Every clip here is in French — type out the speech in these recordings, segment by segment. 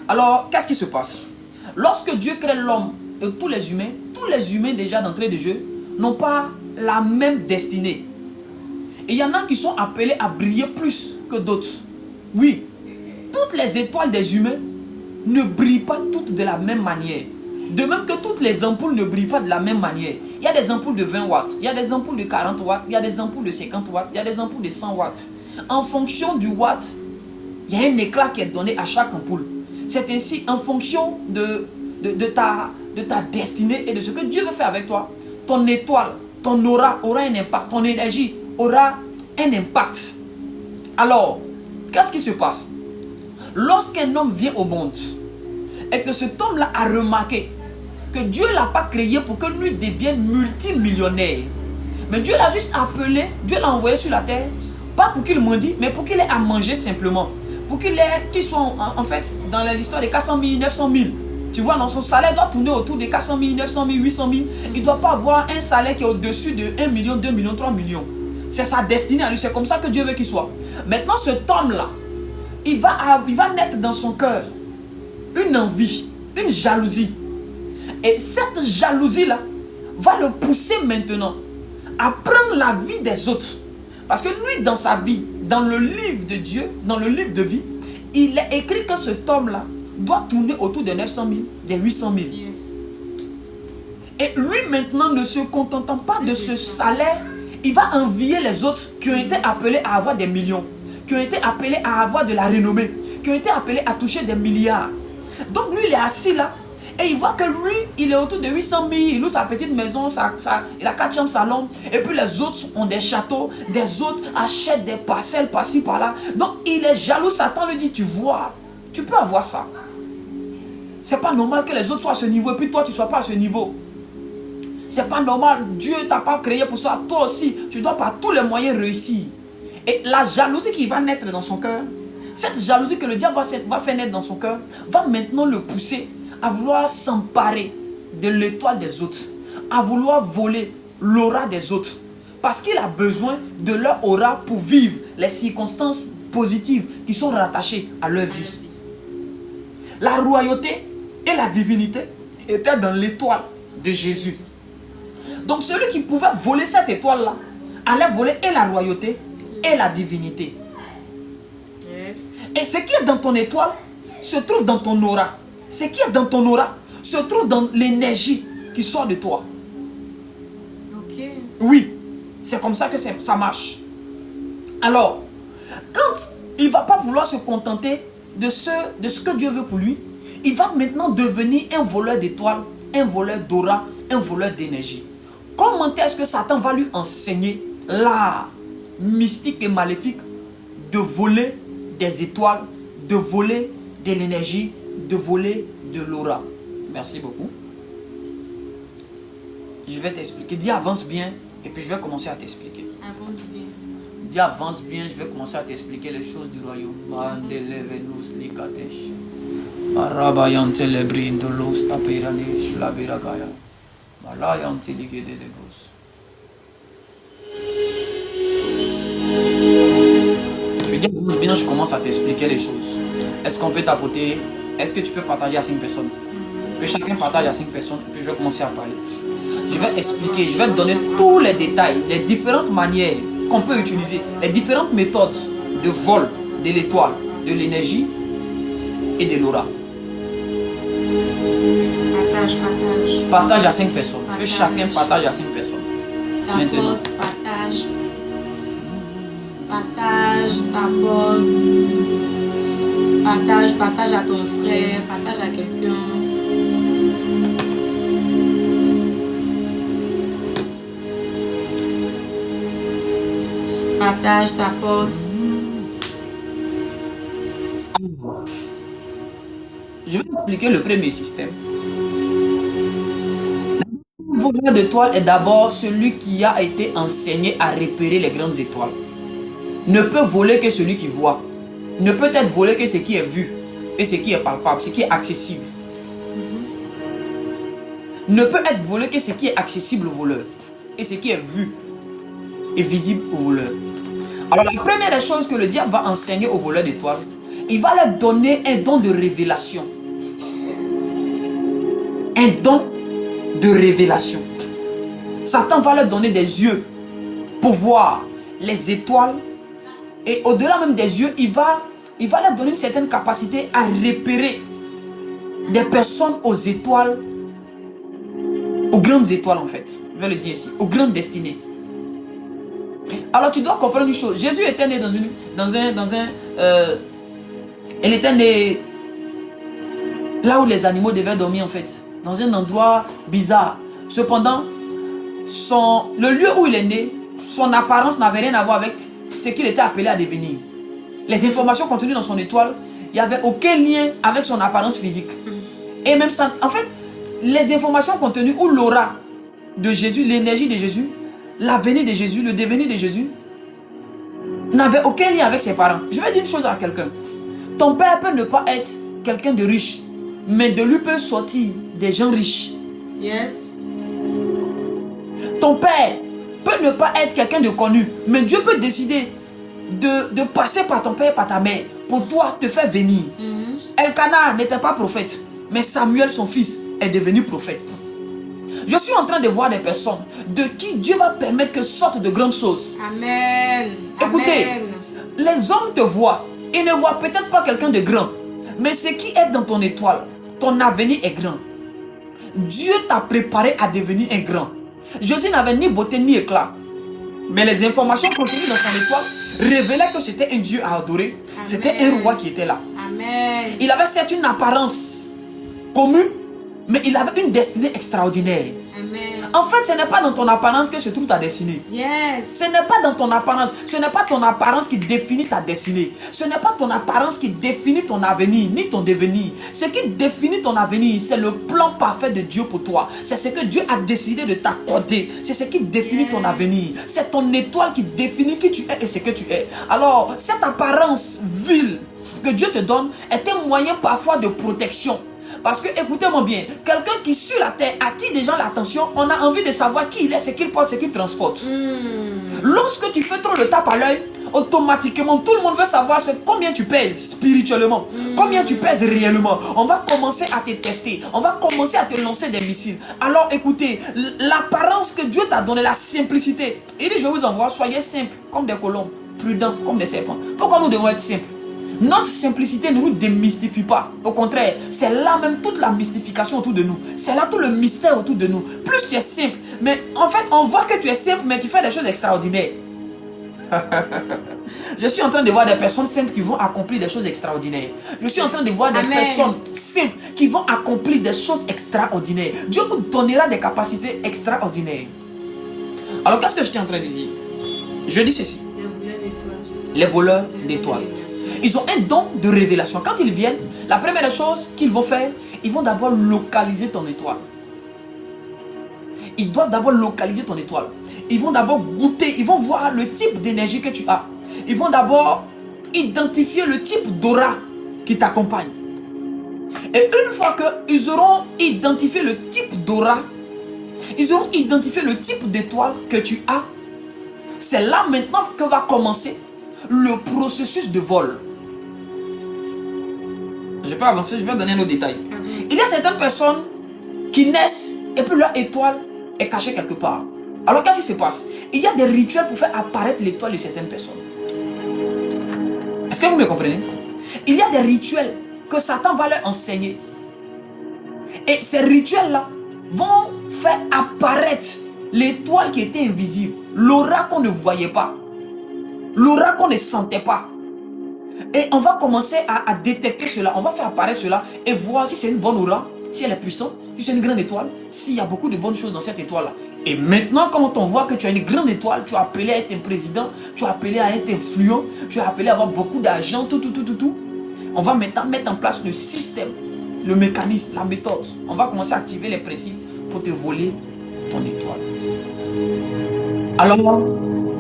Alors, qu'est-ce qui se passe? Lorsque Dieu crée l'homme et tous les humains déjà d'entrée de jeu n'ont pas la même destinée. Et il y en a qui sont appelés à briller plus que d'autres. Oui, toutes les étoiles des humains ne brillent pas toutes de la même manière. De même que toutes les ampoules ne brillent pas de la même manière. Il y a des ampoules de 20 watts, il y a des ampoules de 40 watts, il y a des ampoules de 50 watts, il y a des ampoules de 100 watts. En fonction du watt, il y a un éclat qui est donné à chaque ampoule. C'est ainsi en fonction de ta destinée et de ce que Dieu veut faire avec toi. Ton étoile, ton aura un impact, ton énergie aura un impact. Alors, qu'est-ce qui se passe? Lorsqu'un homme vient au monde et que cet homme-là a remarqué que Dieu ne l'a pas créé pour que lui devienne multimillionnaire, mais Dieu l'a juste appelé, Dieu l'a envoyé sur la terre, pas pour qu'il mendie, mais pour qu'il ait à manger simplement. Pour qu'il soit en fait dans l'histoire de 400 000, 900 000. Tu vois, son salaire doit tourner autour de 400 000, 900 000, 800 000. Il ne doit pas avoir un salaire qui est au-dessus de 1 million, 2 millions, 3 millions. C'est sa destinée à lui, c'est comme ça que Dieu veut qu'il soit. Maintenant, cet homme-là, il va naître dans son cœur une envie, une jalousie. Et cette jalousie-là va le pousser maintenant à prendre la vie des autres. Parce que lui, dans sa vie, dans le livre de Dieu, dans le livre de vie, il est écrit que cet homme-là doit tourner autour de 900 000, des 800 000. Yes. Et lui maintenant, ne se contentant pas de ce salaire, il va envier les autres qui ont été appelés à avoir des millions, qui ont été appelés à avoir de la renommée, qui ont été appelés à toucher des milliards. Donc lui, il est assis là, et il voit que lui, il est autour de 800 000, il loue sa petite maison, il a 4 chambres salon, et puis les autres ont des châteaux, des autres achètent des parcelles par-ci par-là. Donc il est jaloux, Satan lui dit, tu vois, tu peux avoir ça. C'est pas normal que les autres soient à ce niveau, et puis toi tu ne sois pas à ce niveau. C'est pas normal, Dieu ne t'a pas créé pour ça, toi aussi, tu dois par tous les moyens réussir. Et la jalousie qui va naître dans son cœur, cette jalousie que le diable va faire naître dans son cœur, va maintenant le pousser à vouloir s'emparer de l'étoile des autres, à vouloir voler l'aura des autres, parce qu'il a besoin de leur aura pour vivre les circonstances positives qui sont rattachées à leur vie. La royauté et la divinité étaient dans l'étoile de Jésus. Donc celui qui pouvait voler cette étoile-là, allait voler et la royauté et la divinité. Yes. Et ce qui est dans ton étoile se trouve dans ton aura. Ce qui est dans ton aura se trouve dans l'énergie qui sort de toi. Ok. Oui, c'est comme ça que ça marche. Alors, quand il ne va pas vouloir se contenter de ce que Dieu veut pour lui, il va maintenant devenir un voleur d'étoiles, un voleur d'aura, un voleur d'énergie. Comment est-ce que Satan va lui enseigner l'art mystique et maléfique de voler des étoiles, de voler de l'énergie, de voler de l'aura? Merci beaucoup. Je vais t'expliquer. Dis avance bien et puis je vais commencer à t'expliquer. Avance bien. Dis avance bien, je vais commencer à t'expliquer les choses du royaume. Je dis avance bien, je commence à t'expliquer les choses. Est-ce qu'on peut t'apporter? Est-ce que tu peux partager à 5 personnes? Que chacun partage à 5 personnes, puis je vais commencer à parler. Je vais expliquer, je vais te donner tous les détails, les différentes manières qu'on peut utiliser, les différentes méthodes de vol de l'étoile, de l'énergie et de l'aura. Partage. Partage à 5 personnes. Que chacun partage à 5 personnes. Maintenant. Partage. Partage, t'apporte. Partage à ton frère, partage à quelqu'un. Partage, t'apporte. Je vais expliquer le premier système. Le voleur d'étoiles est d'abord celui qui a été enseigné à repérer les grandes étoiles. Ne peut voler que celui qui voit. Ne peut être volé que ce qui est vu et ce qui est palpable, ce qui est accessible. Ne peut être volé que ce qui est accessible au voleur et ce qui est vu et visible au voleur. Alors la première des choses que le diable va enseigner aux voleurs d'étoiles, il va leur donner un don de révélation. un don de révélation. Satan va leur donner des yeux pour voir les étoiles. Et au-delà même des yeux, il va leur donner une certaine capacité à repérer des personnes aux étoiles, aux grandes étoiles en fait. Je vais le dire ici, aux grandes destinées. Alors tu dois comprendre une chose. Jésus était né il était né là où les animaux devaient dormir en fait. Dans un endroit bizarre. Cependant, le lieu où il est né, son apparence n'avait rien à voir avec ce qu'il était appelé à devenir. Les informations contenues dans son étoile, il n'y avait aucun lien avec son apparence physique. Et même ça, en fait, les informations contenues ou l'aura de Jésus, l'énergie de Jésus, l'avenir de Jésus, le devenir de Jésus, n'avait aucun lien avec ses parents. Je vais dire une chose à quelqu'un. Ton père peut ne pas être quelqu'un de riche, mais de lui peut sortir des gens riches. Yes. Ton père peut ne pas être quelqu'un de connu, mais Dieu peut décider de passer par ton père, par ta mère, pour toi te faire venir. Elkanah n'était pas prophète, mais Samuel, son fils, est devenu prophète. Je suis en train de voir des personnes de qui Dieu va permettre que sortent de grandes choses. Amen. Écoutez, Amen. les hommes te voient. Ils ne voient peut-être pas quelqu'un de grand, mais ce qui est dans ton étoile, ton avenir est grand. Dieu t'a préparé à devenir un grand. Jésus n'avait ni beauté ni éclat, mais les informations contenues dans son étoile révélaient que c'était un Dieu à adorer. C'était un roi qui était là. Amen. Il avait certes une apparence commune, mais il avait une destinée extraordinaire. Amen. En fait, ce n'est pas dans ton apparence que se trouve ta destinée. Yes. Ce n'est pas dans ton apparence. Ce n'est pas ton apparence qui définit ta destinée. Ce n'est pas ton apparence qui définit ton avenir, ni ton devenir. Ce qui définit ton avenir, c'est le plan parfait de Dieu pour toi. C'est ce que Dieu a décidé de t'accorder. C'est ce qui définit ton avenir. C'est ton étoile qui définit qui tu es et ce que tu es. Alors, cette apparence vile que Dieu te donne est un moyen parfois de protection. Parce que, écoutez-moi bien, quelqu'un qui sur la terre attire des gens l'attention, on a envie de savoir qui il est, ce qu'il porte, ce qu'il transporte. Lorsque tu fais trop le tape à l'œil, automatiquement, tout le monde veut savoir combien tu pèses spirituellement, combien tu pèses réellement. On va commencer à te tester, on va commencer à te lancer des missiles. Alors, écoutez, l'apparence que Dieu t'a donnée, la simplicité. Il dit, je vous envoie, soyez simples comme des colombes, prudents comme des serpents. Pourquoi nous devons être simples? Notre simplicité ne nous démystifie pas. Au contraire, c'est là même toute la mystification autour de nous. C'est là tout le mystère autour de nous. Plus tu es simple, mais en fait, on voit que tu es simple, mais tu fais des choses extraordinaires. Je suis en train de voir des personnes simples qui vont accomplir des choses extraordinaires. Je suis en train de voir des personnes simples qui vont accomplir des choses extraordinaires. Dieu vous donnera des capacités extraordinaires. Alors, qu'est-ce que je suis en train de dire? Je dis ceci. Les voleurs d'étoiles. Ils ont un don de révélation. Quand ils viennent, la première chose qu'ils vont faire, ils vont d'abord localiser ton étoile. Ils doivent d'abord localiser ton étoile. Ils vont d'abord goûter, ils vont voir le type d'énergie que tu as. Ils vont d'abord identifier le type d'aura qui t'accompagne. Et une fois qu'ils auront identifié le type d'aura, ils auront identifié le type d'étoile que tu as, c'est là maintenant que va commencer le processus de vol. Je peux avancer, je vais donner un autre détail. Il y a certaines personnes qui naissent et puis leur étoile est cachée quelque part. Alors qu'est-ce qui se passe? Il y a des rituels pour faire apparaître l'étoile de certaines personnes. Est-ce que vous me comprenez? Il y a des rituels que Satan va leur enseigner. Et ces rituels-là vont faire apparaître l'étoile qui était invisible, l'aura qu'on ne voyait pas, l'aura qu'on ne sentait pas. Et on va commencer à détecter cela. On va faire apparaître cela et voir si c'est une bonne aura, si elle est puissante, si c'est une grande étoile, s'il y a beaucoup de bonnes choses dans cette étoile-là. Et maintenant, quand on voit que tu as une grande étoile, tu as appelé à être un président, tu as appelé à être influent, tu as appelé à avoir beaucoup d'argent, tout. On va maintenant mettre en place le système, le mécanisme, la méthode. On va commencer à activer les principes pour te voler ton étoile. Alors,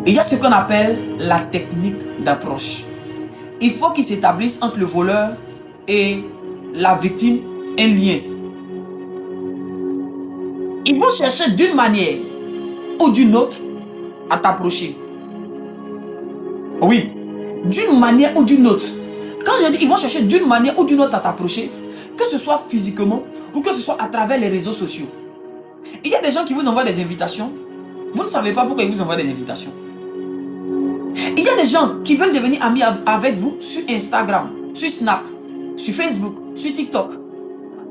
il y a ce qu'on appelle la technique d'approche. Il faut qu'il s'établisse entre le voleur et la victime un lien. Ils vont chercher d'une manière ou d'une autre à t'approcher. Oui, d'une manière ou d'une autre. Quand je dis ils vont chercher d'une manière ou d'une autre à t'approcher, que ce soit physiquement ou que ce soit à travers les réseaux sociaux. Il y a des gens qui vous envoient des invitations. Vous ne savez pas pourquoi ils vous envoient des invitations. Il y a des gens qui veulent devenir amis avec vous sur Instagram, sur Snap, sur Facebook, sur TikTok.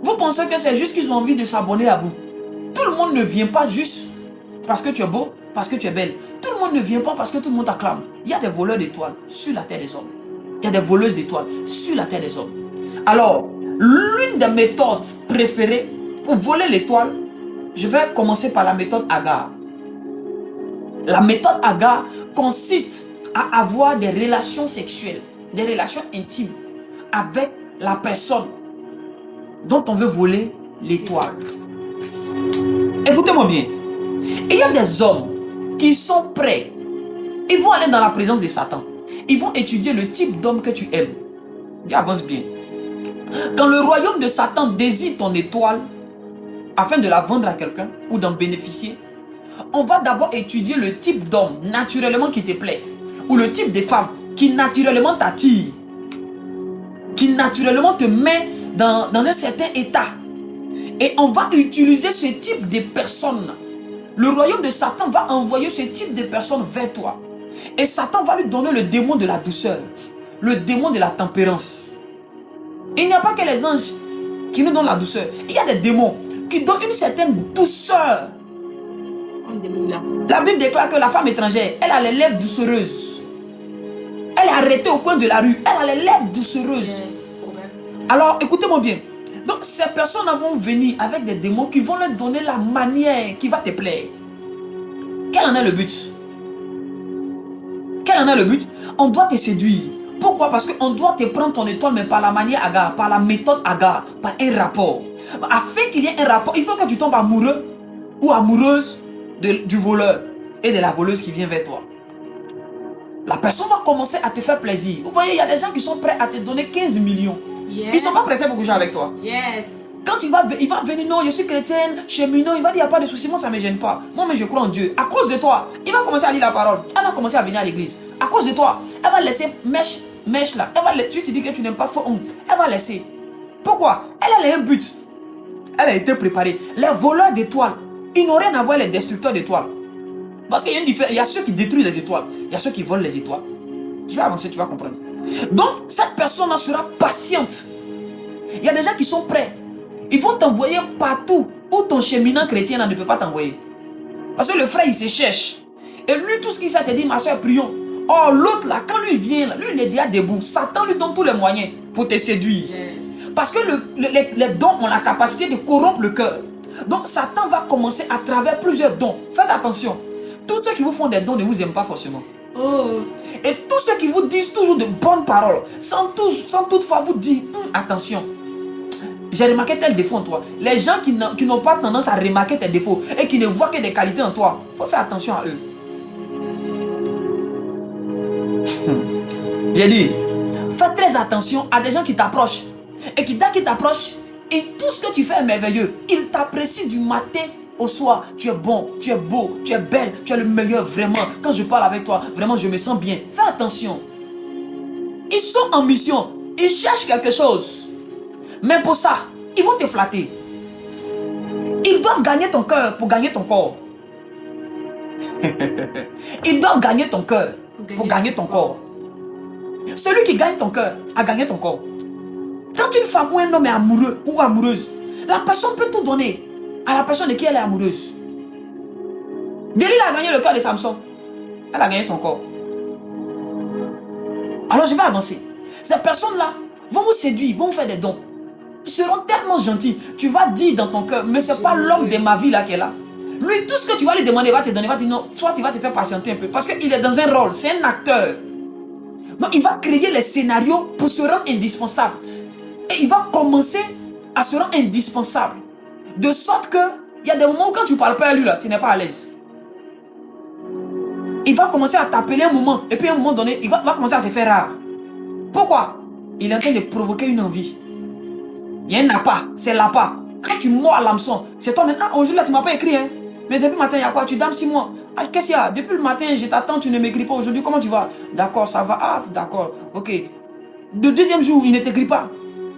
Vous pensez que c'est juste qu'ils ont envie de s'abonner à vous. Tout le monde ne vient pas juste parce que tu es beau, parce que tu es belle. Tout le monde ne vient pas parce que tout le monde t'acclame. Il y a des voleurs d'étoiles sur la terre des hommes. Il y a des voleuses d'étoiles sur la terre des hommes. Alors, l'une des méthodes préférées pour voler l'étoile, je vais commencer par la méthode Agar. La méthode Agar consiste à avoir des relations sexuelles, des relations intimes avec la personne dont on veut voler l'étoile. Écoutez-moi bien. Il y a des hommes qui sont prêts. Ils vont aller dans la présence de Satan. Ils vont étudier le type d'homme que tu aimes. Dis, avance bien. Quand le royaume de Satan désire ton étoile afin de la vendre à quelqu'un ou d'en bénéficier, on va d'abord étudier le type d'homme naturellement qui te plaît ou le type de femme qui naturellement t'attire, qui naturellement te met dans un certain état. Et on va utiliser ce type de personnes. Le royaume de Satan va envoyer ce type de personnes vers toi. Et Satan va lui donner le démon de la douceur, le démon de la tempérance. Il n'y a pas que les anges qui nous donnent la douceur. Il y a des démons qui donnent une certaine douceur. La Bible déclare que la femme étrangère, elle a les lèvres doucereuses. Elle est arrêtée au coin de la rue. Elle a les lèvres doucereuses. Alors, écoutez-moi bien. Donc, ces personnes vont venir avec des démons qui vont leur donner la manière qui va te plaire. Quel en est le but? Quel en est le but? On doit te séduire. Pourquoi? Parce qu'on doit te prendre ton étoile, mais par la manière Agar, par la méthode Agar, par un rapport. Afin qu'il y ait un rapport, il faut que tu tombes amoureux ou amoureuse du voleur et de la voleuse qui vient vers toi. La personne va commencer à te faire plaisir. Vous voyez, il y a des gens qui sont prêts à te donner 15 millions. Yes. Ils ne sont pas pressés pour coucher avec toi. Yes. Quand il va venir, non, je suis chrétienne, cheminot, il va dire, il n'y a pas de souci, moi ça ne me gêne pas. Moi, mais je crois en Dieu. À cause de toi, il va commencer à lire la parole. Elle va commencer à venir à l'église. À cause de toi, elle va laisser mèche là. Tu te dis que tu n'aimes pas faux homme. Elle va laisser. Pourquoi? Elle a un but. Elle a été préparée. Les voleurs d'étoiles, ils n'ont rien à voir les destructeurs d'étoiles. Parce qu'il y a une différence. Il y a ceux qui détruisent les étoiles. Il y a ceux qui volent les étoiles. Je vais avancer, tu vas comprendre. Donc, cette personne-là sera patiente. Il y a des gens qui sont prêts. Ils vont t'envoyer partout où ton cheminant chrétien là, ne peut pas t'envoyer. Parce que le frère, il se cherche. Et lui, tout ce qu'il sait te dit, ma soeur, prions. Or, l'autre là, quand lui vient, là, lui, il est déjà debout. Satan lui donne tous les moyens pour te séduire. Yes. Parce que les dons ont la capacité de corrompre le cœur. Donc, Satan va commencer à travers plusieurs dons. Faites attention. Tous ceux qui vous font des dons ne vous aiment pas forcément. Oh. Et tous ceux qui vous disent toujours de bonnes paroles, sans toutefois vous dire, attention, j'ai remarqué tel défaut en toi. Les gens qui n'ont pas tendance à remarquer tes défauts et qui ne voient que des qualités en toi, il faut faire attention à eux. J'ai dit, fais très attention à des gens qui t'approchent. Et qui, dès qu'ils t'approchent, et tout ce que tu fais est merveilleux. Ils t'apprécient du matin au soir. Tu es bon, tu es beau, tu es belle, tu es le meilleur, vraiment. Quand je parle avec toi, vraiment, je me sens bien. Fais attention. Ils sont en mission. Ils cherchent quelque chose. Mais pour ça, ils vont te flatter. Ils doivent gagner ton cœur pour gagner ton corps. Ils doivent gagner ton cœur pour gagner ton corps. Celui qui gagne ton cœur a gagné ton corps. Quand une femme ou un homme est amoureux ou amoureuse, la personne peut tout donner à la personne de qui elle est amoureuse. Delilah a gagné le cœur de Samson. Elle a gagné son corps. Alors je vais avancer. Ces personnes-là vont vous séduire, vont vous faire des dons. Ils seront tellement gentils. Tu vas dire dans ton cœur, mais ce n'est pas l'homme de ma vie là qui est là. Lui, tout ce que tu vas lui demander, il va te donner, il va te dire non. Soit il va te faire patienter un peu. Parce qu'il est dans un rôle, c'est un acteur. Donc il va créer les scénarios pour se rendre indispensable. Et il va commencer à se rendre indispensable. De sorte que, il y a des moments où quand tu ne parles pas à lui là, tu n'es pas à l'aise. Il va commencer à t'appeler un moment. Et puis à un moment donné, il va commencer à se faire rare. Pourquoi? Il est en train de provoquer une envie. Il y a un appât, c'est l'appât. Quand tu mords à l'hameçon, c'est toi maintenant. Aujourd'hui là, tu ne m'as pas écrit. Hein? Mais depuis le matin, il y a quoi? Tu dames 6 mois. Ah, qu'est-ce qu'il y a? Depuis le matin, je t'attends, tu ne m'écris pas. Aujourd'hui, comment tu vas? D'accord, ça va. Ah, d'accord. Ok. Le deuxième jour, il ne t'écrit pas.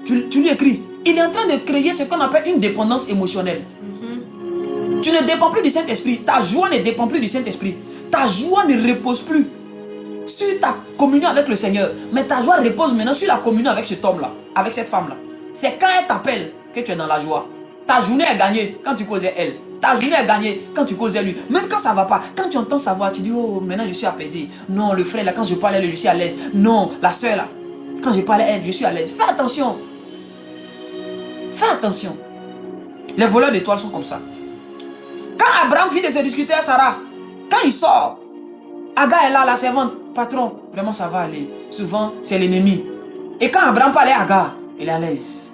Tu lui écris. il est en train de créer ce qu'on appelle une dépendance émotionnelle. Tu ne dépends plus du Saint-Esprit. Ta joie ne dépend plus du Saint-Esprit. Ta joie ne repose plus sur ta communion avec le Seigneur. Mais ta joie repose maintenant sur la communion avec cet homme-là, avec cette femme-là. C'est quand elle t'appelle que tu es dans la joie. Ta journée est gagnée quand tu causes elle. Ta journée est gagnée quand tu causes lui. Même quand ça ne va pas, quand tu entends sa voix, tu dis, oh, maintenant je suis apaisé. Non, le frère là, quand je parle à elle, je suis à l'aise. Non, la soeur là, quand je parle à elle, je suis à l'aise. Fais attention. Fais attention. Les voleurs d'étoiles sont comme ça. Quand Abraham vient de se discuter à Sarah, quand il sort, Agar est là, la servante. Patron, vraiment ça va aller. Souvent, c'est l'ennemi. Et quand Abraham parlait à Agar, il est à l'aise.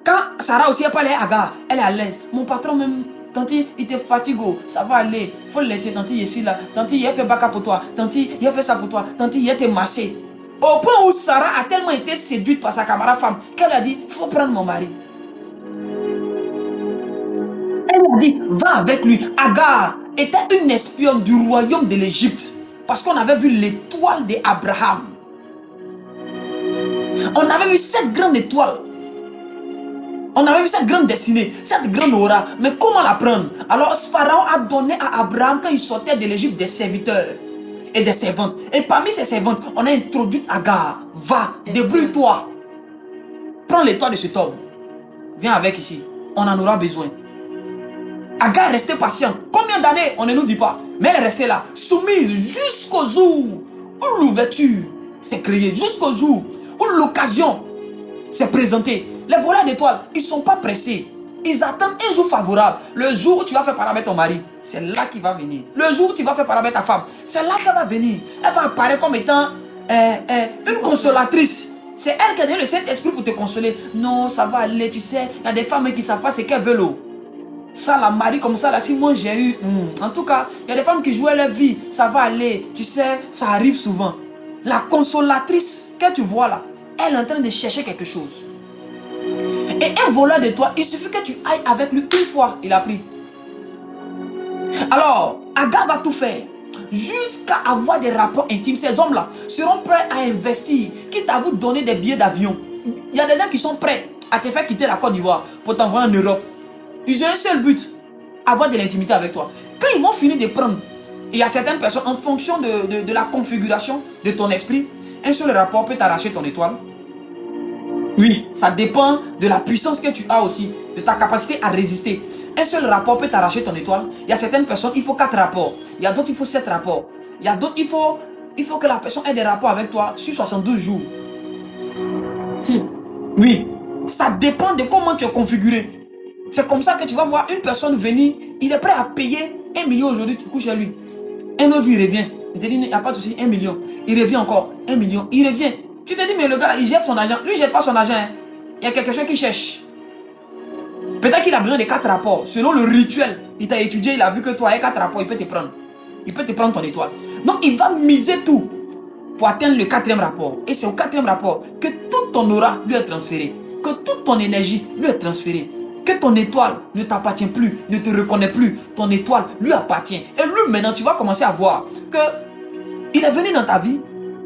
Quand Sarah aussi parlait à Agar, elle est à l'aise. Mon patron même, tanti, il te fatigue, ça va aller. Faut le laisser, tanti, je suis là. Tanti, il a fait baka pour toi. Tanti, il a fait ça pour toi. Tanti, il a été massé. Au point où Sarah a tellement été séduite par sa camarade femme qu'elle a dit, faut prendre mon mari. Elle a dit, va avec lui. Agar était une espionne du royaume de l'Égypte. Parce qu'on avait vu l'étoile d'Abraham. On avait vu cette grande étoile. On avait vu cette grande destinée, cette grande aura. Mais comment la prendre? Alors Pharaon a donné à Abraham, quand il sortait de l'Égypte, des serviteurs et des servantes. Et parmi ces servantes, on a introduit Agar. Va, débrouille-toi. Prends l'étoile de cet homme. Viens avec ici. On en aura besoin. Agar est restée patiente. Combien d'années? On ne nous dit pas. Mais elle est restée là, soumise jusqu'au jour où l'ouverture s'est créée, jusqu'au jour où l'occasion s'est présentée. Les voleurs d'étoiles, ils ne sont pas pressés. Ils attendent un jour favorable. Le jour où tu vas faire paraître ton mari, c'est là qu'il va venir. Le jour où tu vas faire paraître ta femme, c'est là qu'elle va venir. Elle va apparaître comme étant une consolatrice. C'est elle qui a donné le Saint-Esprit pour te consoler. Non, ça va aller, tu sais. Il y a des femmes qui ne savent pas ce qu'elles veulent. Ça, la mari comme ça, là, si moi j'ai eu... En tout cas, il y a des femmes qui jouent leur vie. Ça va aller, tu sais, ça arrive souvent. La consolatrice que tu vois là, elle est en train de chercher quelque chose. Et un voleur de toi, il suffit que tu ailles avec lui une fois, il a pris. Alors, Agar va tout faire jusqu'à avoir des rapports intimes. Ces hommes-là seront prêts à investir, quitte à vous donner des billets d'avion. Il y a des gens qui sont prêts à te faire quitter la Côte d'Ivoire pour t'envoyer en Europe. Ils ont un seul but, avoir de l'intimité avec toi. Quand ils vont finir de prendre, il y a certaines personnes, en fonction de la configuration de ton esprit, un seul rapport peut t'arracher ton étoile. Oui, ça dépend de la puissance que tu as aussi, de ta capacité à résister. Un seul rapport peut t'arracher ton étoile. Il y a certaines personnes, il faut 4 rapports. Il y a d'autres, il faut 7 rapports. Il y a d'autres, il faut que la personne ait des rapports avec toi sur 72 jours. Oui, ça dépend de comment tu es configuré. C'est comme ça que tu vas voir une personne venir, il est prêt à payer 1 million aujourd'hui, tu couches chez lui. Un autre jour, il revient. Il te dit, il n'y a pas de souci, 1 million. Il revient encore, 1 million. Il revient. Tu te dis, mais le gars, il jette son argent. Lui, il ne jette pas son argent. Hein. Il y a quelque chose qu'il cherche. Peut-être qu'il a besoin de 4 rapports. Selon le rituel, il t'a étudié, il a vu que toi, avec 4 rapports, il peut te prendre. Il peut te prendre ton étoile. Donc, il va miser tout pour atteindre le 4e rapport. Et c'est au 4e rapport que toute ton aura lui est transférée. Que toute ton énergie lui est transférée. Que ton étoile ne t'appartient plus, ne te reconnaît plus. Ton étoile lui appartient. Et lui, maintenant, tu vas commencer à voir que il est venu dans ta vie,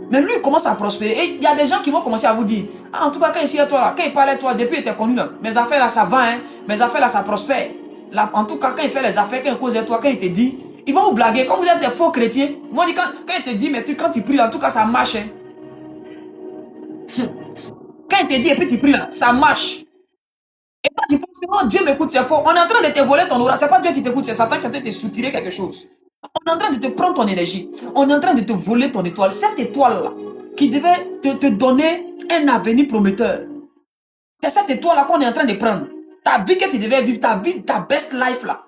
mais lui, il commence à prospérer. Et il y a des gens qui vont commencer à vous dire, ah, en tout cas, quand il est toi là, quand il parlait de toi, depuis il était connu là, mes affaires là, ça va, hein, mes affaires là, ça prospère. Là, en tout cas, quand il fait les affaires, quand il cause de toi, quand il te dit, ils vont vous blaguer. Comme vous êtes des faux chrétiens, ils vont dire, quand il te dit, mais quand il prie là, en tout cas, ça marche. Hein. Quand il te dit, et puis tu pries là, ça marche. Et quand tu penses que oh, Dieu m'écoute, c'est faux. On est en train de te voler ton aura. C'est pas Dieu qui t'écoute, c'est Satan qui est en train de te soutirer quelque chose. On est en train de te prendre ton énergie. On est en train de te voler ton étoile. Cette étoile-là, qui devait te donner un avenir prometteur. C'est cette étoile-là qu'on est en train de prendre. Ta vie que tu devais vivre, ta vie, ta best life là.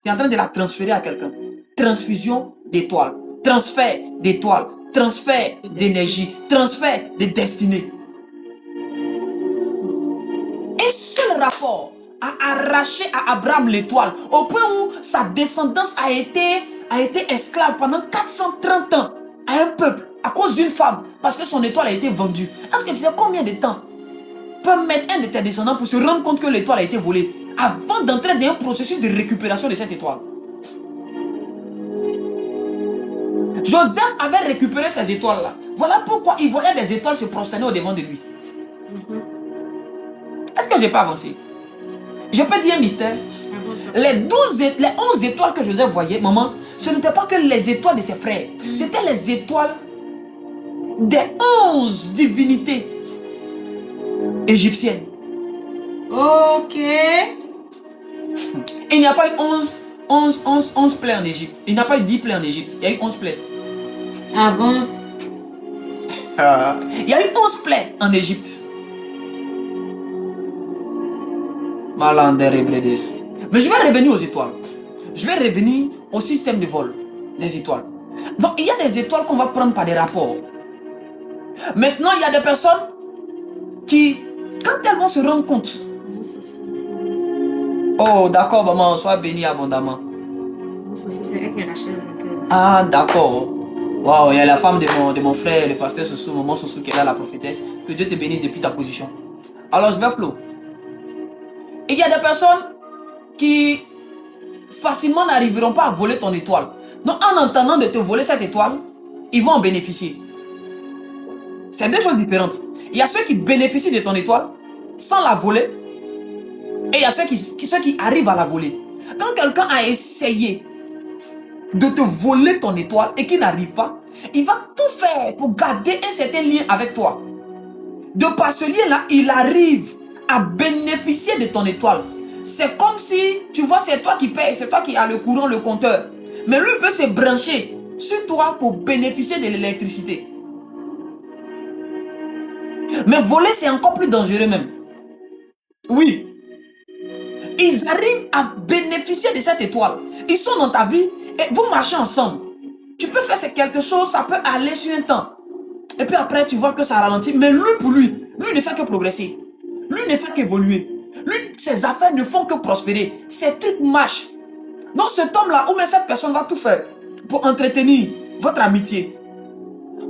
Tu es en train de la transférer à quelqu'un. Transfusion d'étoiles. Transfert d'étoiles. Transfert d'énergie. Transfert de destinée. Un seul rapport a arraché à Abraham l'étoile au point où sa descendance a été esclave pendant 430 ans à un peuple à cause d'une femme parce que son étoile a été vendue. Est-ce que tu sais combien de temps peut mettre un de tes descendants pour se rendre compte que l'étoile a été volée avant d'entrer dans un processus de récupération de cette étoile? Joseph avait récupéré ces étoiles-là. Voilà pourquoi il voyait des étoiles se prosterner au devant de lui. Est-ce que je n'ai pas avancé? Je peux dire un mystère. Les 11 étoiles que Joseph voyait, maman, ce n'était pas que les étoiles de ses frères. C'était les étoiles des 11 divinités égyptiennes. Ok. Il n'y a pas eu 11 plaies en Égypte. Il n'y a pas eu 10 plaies en Égypte. Il y a eu 11 plaies. Avance. Il y a eu 11 plaies en Égypte. Mais je vais revenir aux étoiles. Je vais revenir au système de vol des étoiles. Donc il y a des étoiles qu'on va prendre par des rapports. Maintenant il y a des personnes qui, quand elles vont se rendre compte, oh d'accord maman, sois béni abondamment. Ah d'accord. Waouh, il y a la femme de mon frère, le pasteur Sossou, maman Sossou qui est là, la prophétesse. Que Dieu te bénisse depuis ta position. Alors je vais Flo. Il y a des personnes qui facilement n'arriveront pas à voler ton étoile. Donc en entendant de te voler cette étoile, ils vont en bénéficier. C'est deux choses différentes. Il y a ceux qui bénéficient de ton étoile sans la voler. Et il y a ceux qui arrivent à la voler. Quand quelqu'un a essayé de te voler ton étoile et qui n'arrive pas, il va tout faire pour garder un certain lien avec toi. De par ce lien-là, il arrive à bénéficier de ton étoile. C'est comme si, tu vois, c'est toi qui payes, c'est toi qui as le courant, le compteur. Mais lui peut se brancher sur toi pour bénéficier de l'électricité. Mais voler, c'est encore plus dangereux même. Oui. Ils arrivent à bénéficier de cette étoile. Ils sont dans ta vie et vous marchez ensemble. Tu peux faire quelque chose, ça peut aller sur un temps. Et puis après, tu vois que ça ralentit. Mais lui, pour lui ne fait que progresser. Lui ne fait qu'évoluer. Lui, ses affaires ne font que prospérer. Ses trucs marchent. Donc cet homme-là, ou même cette personne va tout faire pour entretenir votre amitié.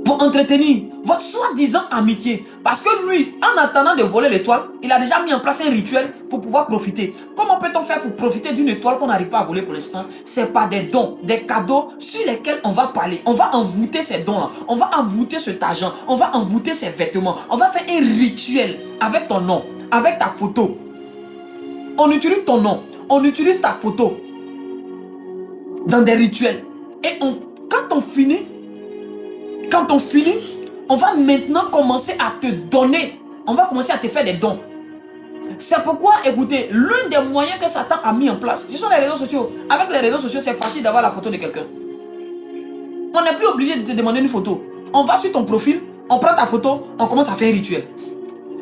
Pour entretenir votre soi-disant amitié. Parce que lui, en attendant de voler l'étoile, il a déjà mis en place un rituel pour pouvoir profiter. Comment peut-on faire pour profiter d'une étoile qu'on n'arrive pas à voler pour l'instant? C'est par des dons, des cadeaux sur lesquels on va parler. On va envoûter ces dons-là. On va envoûter cet argent. On va envoûter ces vêtements. On va faire un rituel avec ton nom, avec ta photo. On utilise ton nom, on utilise ta photo dans des rituels. Et quand on finit, on va maintenant commencer à te donner. On va commencer à te faire des dons. C'est pourquoi, écoutez, l'un des moyens que Satan a mis en place, ce sont les réseaux sociaux. Avec les réseaux sociaux, c'est facile d'avoir la photo de quelqu'un. On n'est plus obligé de te demander une photo. On va sur ton profil, on prend ta photo, on commence à faire un rituel.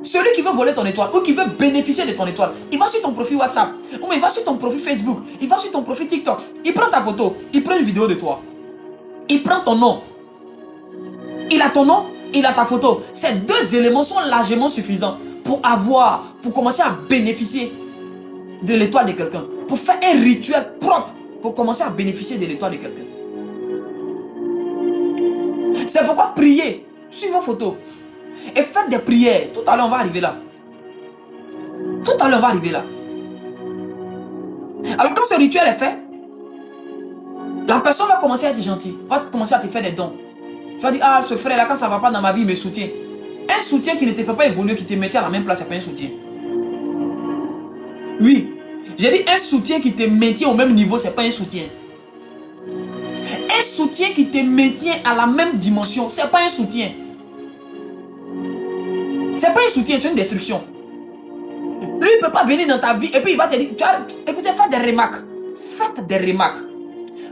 Celui qui veut voler ton étoile ou qui veut bénéficier de ton étoile, il va sur ton profil WhatsApp, ou il va sur ton profil Facebook, il va sur ton profil TikTok, il prend ta photo, il prend une vidéo de toi. Il prend ton nom. Il a ton nom, il a ta photo. Ces deux éléments sont largement suffisants pour commencer à bénéficier de l'étoile de quelqu'un. Pour faire un rituel propre pour commencer à bénéficier de l'étoile de quelqu'un. C'est pourquoi priez sur vos photos. Et faites des prières. Tout à l'heure, on va arriver là. Tout à l'heure, on va arriver là. Alors, quand ce rituel est fait, la personne va commencer à être gentille. Va commencer à te faire des dons. Tu vas dire, ah, ce frère-là, quand ça ne va pas dans ma vie, il me soutient. Un soutien qui ne te fait pas évoluer, qui te mettait à la même place, c'est pas un soutien. Oui. J'ai dit, un soutien qui te maintient au même niveau, c'est pas un soutien. Un soutien qui te maintient à la même dimension, c'est pas un soutien. C'est pas un soutien, c'est une destruction. Lui, il ne peut pas venir dans ta vie et puis il va te dire, écoutez, faites des remarques. Faites des remarques.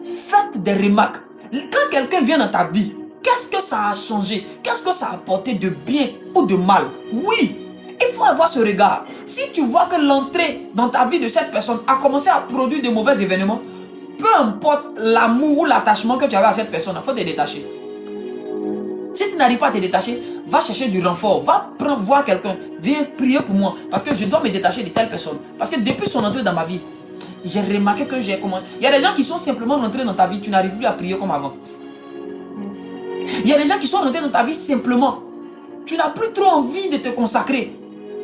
Faites des remarques. Quand quelqu'un vient dans ta vie, qu'est-ce que ça a changé? Qu'est-ce que ça a apporté de bien ou de mal? Oui, il faut avoir ce regard. Si tu vois que l'entrée dans ta vie de cette personne a commencé à produire de mauvais événements, peu importe l'amour ou l'attachement que tu avais à cette personne, il faut te détacher. Si tu n'arrives pas à te détacher, va chercher du renfort, va voir quelqu'un, viens prier pour moi, parce que je dois me détacher de telle personne. Parce que depuis son entrée dans ma vie, j'ai remarqué que j'ai commencé. Il y a des gens qui sont simplement rentrés dans ta vie, tu n'arrives plus à prier comme avant. Il y a des gens qui sont rentrés dans ta vie simplement. Tu n'as plus trop envie de te consacrer.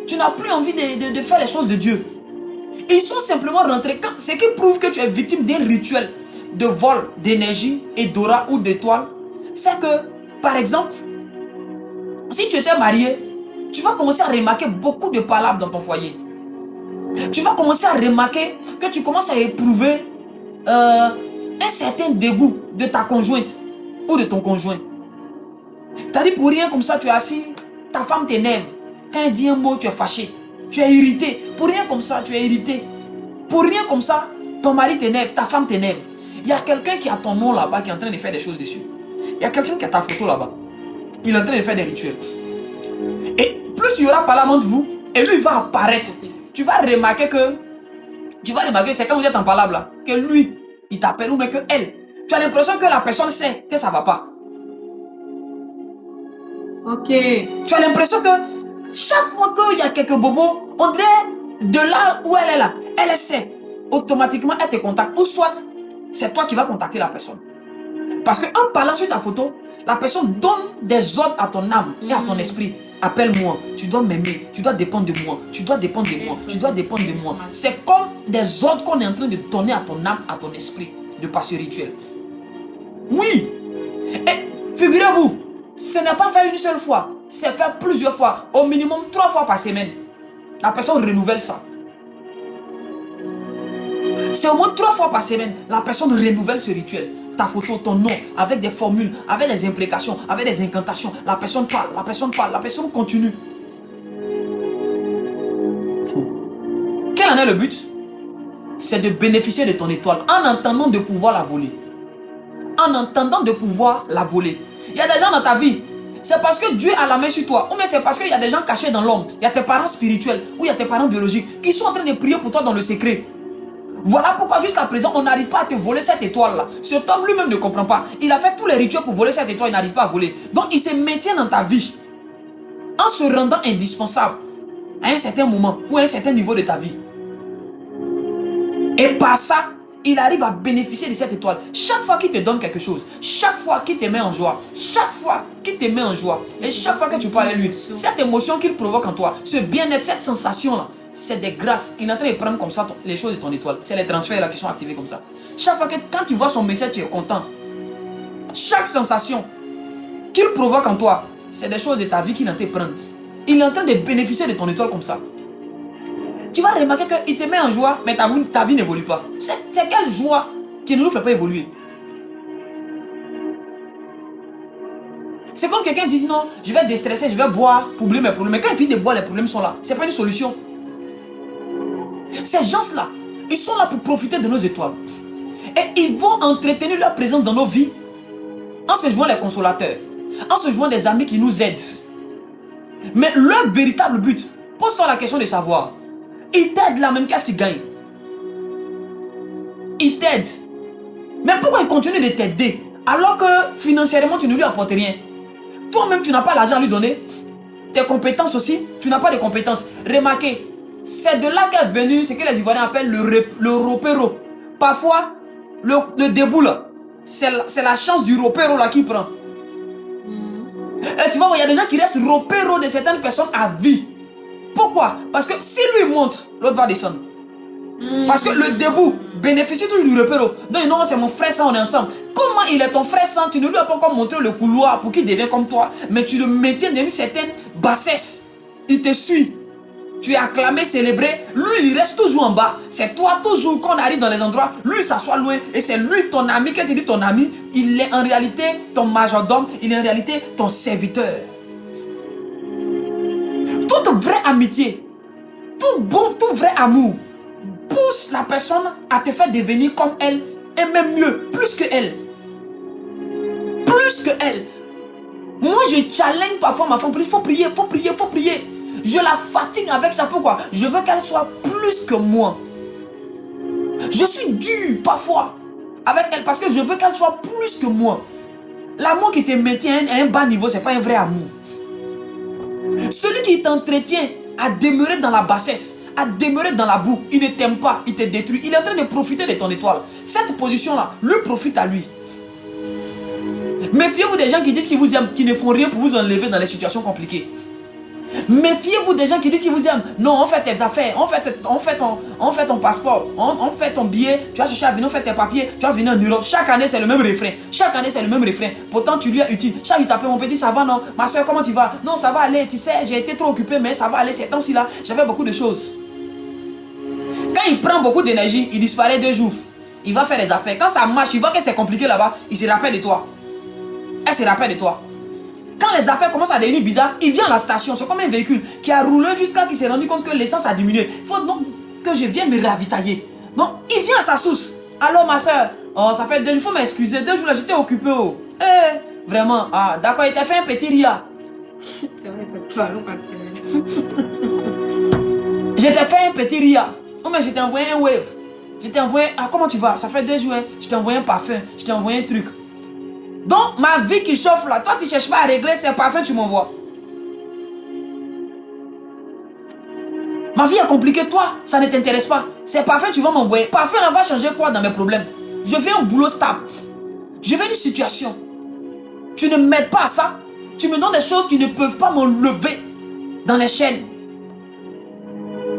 Tu n'as plus envie de faire les choses de Dieu. Ils sont simplement rentrés. Ce qui prouve que tu es victime d'un rituel de vol d'énergie et d'aura ou d'étoile, c'est que, par exemple, si tu étais marié, tu vas commencer à remarquer beaucoup de palabres dans ton foyer. Tu vas commencer à remarquer que tu commences à éprouver un certain dégoût de ta conjointe ou de ton conjoint. C'est-à-dire pour rien comme ça, tu es assis, ta femme t'énerve. Quand elle dit un mot, tu es fâché. Tu es irrité. Pour rien comme ça, tu es irrité. Pour rien comme ça, ton mari t'énerve, ta femme t'énerve. Il y a quelqu'un qui a ton nom là-bas qui est en train de faire des choses dessus. Il y a quelqu'un qui a ta photo là-bas. Il est en train de faire des rituels. Et plus il y aura par là entre vous, et lui il va apparaître. Tu vas remarquer que c'est quand vous êtes en palabre là, que lui, il t'appelle ou même que elle. Tu as l'impression que la personne sait que ça va pas. Ok. Tu as l'impression que chaque fois qu'il y a quelques bobos, on dirait de là où elle est là, elle sait. Automatiquement, elle te contacte. Ou soit, c'est toi qui vas contacter la personne. Parce qu'en parlant sur ta photo, la personne donne des ordres à ton âme et à ton esprit. Appelle-moi, tu dois m'aimer, tu dois dépendre de moi, tu dois dépendre de moi, tu dois dépendre de moi. C'est comme des ordres qu'on est en train de donner à ton âme, à ton esprit, de par ce rituel. Oui. Et figurez-vous, ce n'est pas fait une seule fois, c'est fait plusieurs fois, au minimum 3 fois par semaine. La personne renouvelle ça. C'est au moins 3 fois par semaine, la personne renouvelle ce rituel. Ta photo, ton nom, avec des formules, avec des imprécations, avec des incantations. La personne parle, la personne parle, la personne continue. Quel en est le but? C'est de bénéficier de ton étoile en entendant de pouvoir la voler. En entendant de pouvoir la voler. Il y a des gens dans ta vie, c'est parce que Dieu a la main sur toi. Ou bien c'est parce qu'il y a des gens cachés dans l'ombre. Il y a tes parents spirituels ou il y a tes parents biologiques qui sont en train de prier pour toi dans le secret. Voilà pourquoi jusqu'à présent, on n'arrive pas à te voler cette étoile-là. Cet homme lui-même ne comprend pas. Il a fait tous les rituels pour voler cette étoile, il n'arrive pas à voler. Donc il se maintient dans ta vie en se rendant indispensable à un certain moment ou à un certain niveau de ta vie. Et par ça, il arrive à bénéficier de cette étoile. Chaque fois qu'il te donne quelque chose, chaque fois qu'il te met en joie, chaque fois qu'il te met en joie, et chaque fois que tu parles à lui, cette émotion qu'il provoque en toi, ce bien-être, cette sensation-là, c'est des grâces. Il est en train de prendre comme ça les choses de ton étoile. C'est les transferts là qui sont activés comme ça. Chaque fois que quand tu vois son message, tu es content. Chaque sensation qu'il provoque en toi, c'est des choses de ta vie qu'il est en train de prendre. Il est en train de bénéficier de ton étoile comme ça. Tu vas remarquer qu'il te met en joie, mais ta vie n'évolue pas. C'est quelle joie qui ne nous fait pas évoluer? C'est comme quelqu'un dit non, je vais déstresser, je vais boire pour oublier mes problèmes. Mais quand il finit de boire, les problèmes sont là. C'est pas une solution. Ces gens-là, ils sont là pour profiter de nos étoiles. Et ils vont entretenir leur présence dans nos vies en se jouant les consolateurs, en se jouant des amis qui nous aident. Mais leur véritable but, pose-toi la question de savoir, ils t'aident là même, qu'est-ce qu'ils gagnent? Ils t'aident. Mais pourquoi ils continuent de t'aider alors que financièrement tu ne lui apportes rien? Toi-même tu n'as pas l'argent à lui donner. Tes compétences aussi, tu n'as pas de compétences. Remarquez, c'est de là qu'est venu ce que les Ivoiriens appellent le ropero. Parfois, le debout là, c'est la chance du ropero là qui prend. Et tu vois, il y a des gens qui restent ropero de certaines personnes à vie. Pourquoi? Parce que si lui monte, l'autre va descendre. Parce que le debout bénéficie toujours du repéro. Donc non, c'est mon frère ça, on est ensemble. Comment il est ton frère ça? Tu ne lui as pas encore montré le couloir pour qu'il devienne comme toi. Mais tu le maintiens dans une certaine bassesse. Il te suit. Tu es acclamé, célébré. Lui, il reste toujours en bas. C'est toi toujours quand on arrive dans les endroits. Lui, il s'assoit loin. Et c'est lui ton ami. Quand tu dis ton ami, il est en réalité ton majordome. Il est en réalité ton serviteur. Toute vraie amitié, tout vrai amour pousse la personne à te faire devenir comme elle et même mieux, plus que elle. Plus que elle. Moi, je challenge parfois ma femme. Il faut prier, il faut prier, il faut prier. Je la fatigue avec ça. Pourquoi? Je veux qu'elle soit plus que moi. Je suis dur parfois avec elle parce que je veux qu'elle soit plus que moi. L'amour qui te maintient à un bas niveau, ce n'est pas un vrai amour. Celui qui t'entretient à demeurer dans la bassesse, à demeurer dans la boue, il ne t'aime pas, il te détruit. Il est en train de profiter de ton étoile. Cette position-là, lui profite à lui. Méfiez-vous des gens qui disent qu'ils vous aiment, qui ne font rien pour vous enlever dans les situations compliquées. Méfiez-vous des gens qui disent qu'ils vous aiment. Non, on fait tes affaires, on fait ton passeport, on fait ton billet, tu vas chercher à venir, on fait tes papiers, tu vas venir en Europe. Chaque année, c'est le même refrain. Chaque année, c'est le même refrain. Pourtant, tu lui es utile. Chaque jour, tu t'appelles mon petit, ça va non? Ma soeur, comment tu vas? Non, ça va aller. Tu sais, j'ai été trop occupé, mais ça va aller. Ces temps-ci là, j'avais beaucoup de choses. il prend beaucoup d'énergie, il disparaît 2 jours. Il va faire des affaires. Quand ça marche, il voit que c'est compliqué là-bas, il se rappelle de toi. Elle se rappelle de toi. Quand les affaires commencent à devenir bizarres, il vient à la station. C'est comme un véhicule qui a roulé jusqu'à qu'il s'est rendu compte que l'essence a diminué. Il faut donc que je vienne me ravitailler. Donc, il vient à sa source. Alors, ma soeur, oh, ça fait 2 jours, il faut m'excuser. 2 jours là, j'étais occupé. Oh. Vraiment. Ah, d'accord, il t'a fait un petit ria. C'est vrai, papa, on va le Je t'ai fait un petit ria. Oh, mais je t'ai envoyé un wave. Je t'ai envoyé. Ah, comment tu vas? Ça fait 2 jours. Hein. Je t'ai envoyé un parfum. Je t'ai envoyé un truc. Donc, ma vie qui chauffe là, toi, tu ne cherches pas à régler, c'est parfum, tu m'envoies. Ma vie est compliquée, toi, ça ne t'intéresse pas. C'est parfum, tu vas m'envoyer. Parfum, là, va changer quoi dans mes problèmes? Je veux un boulot stable. Je veux une situation. Tu ne m'aides pas à ça. Tu me donnes des choses qui ne peuvent pas m'enlever dans les chaînes.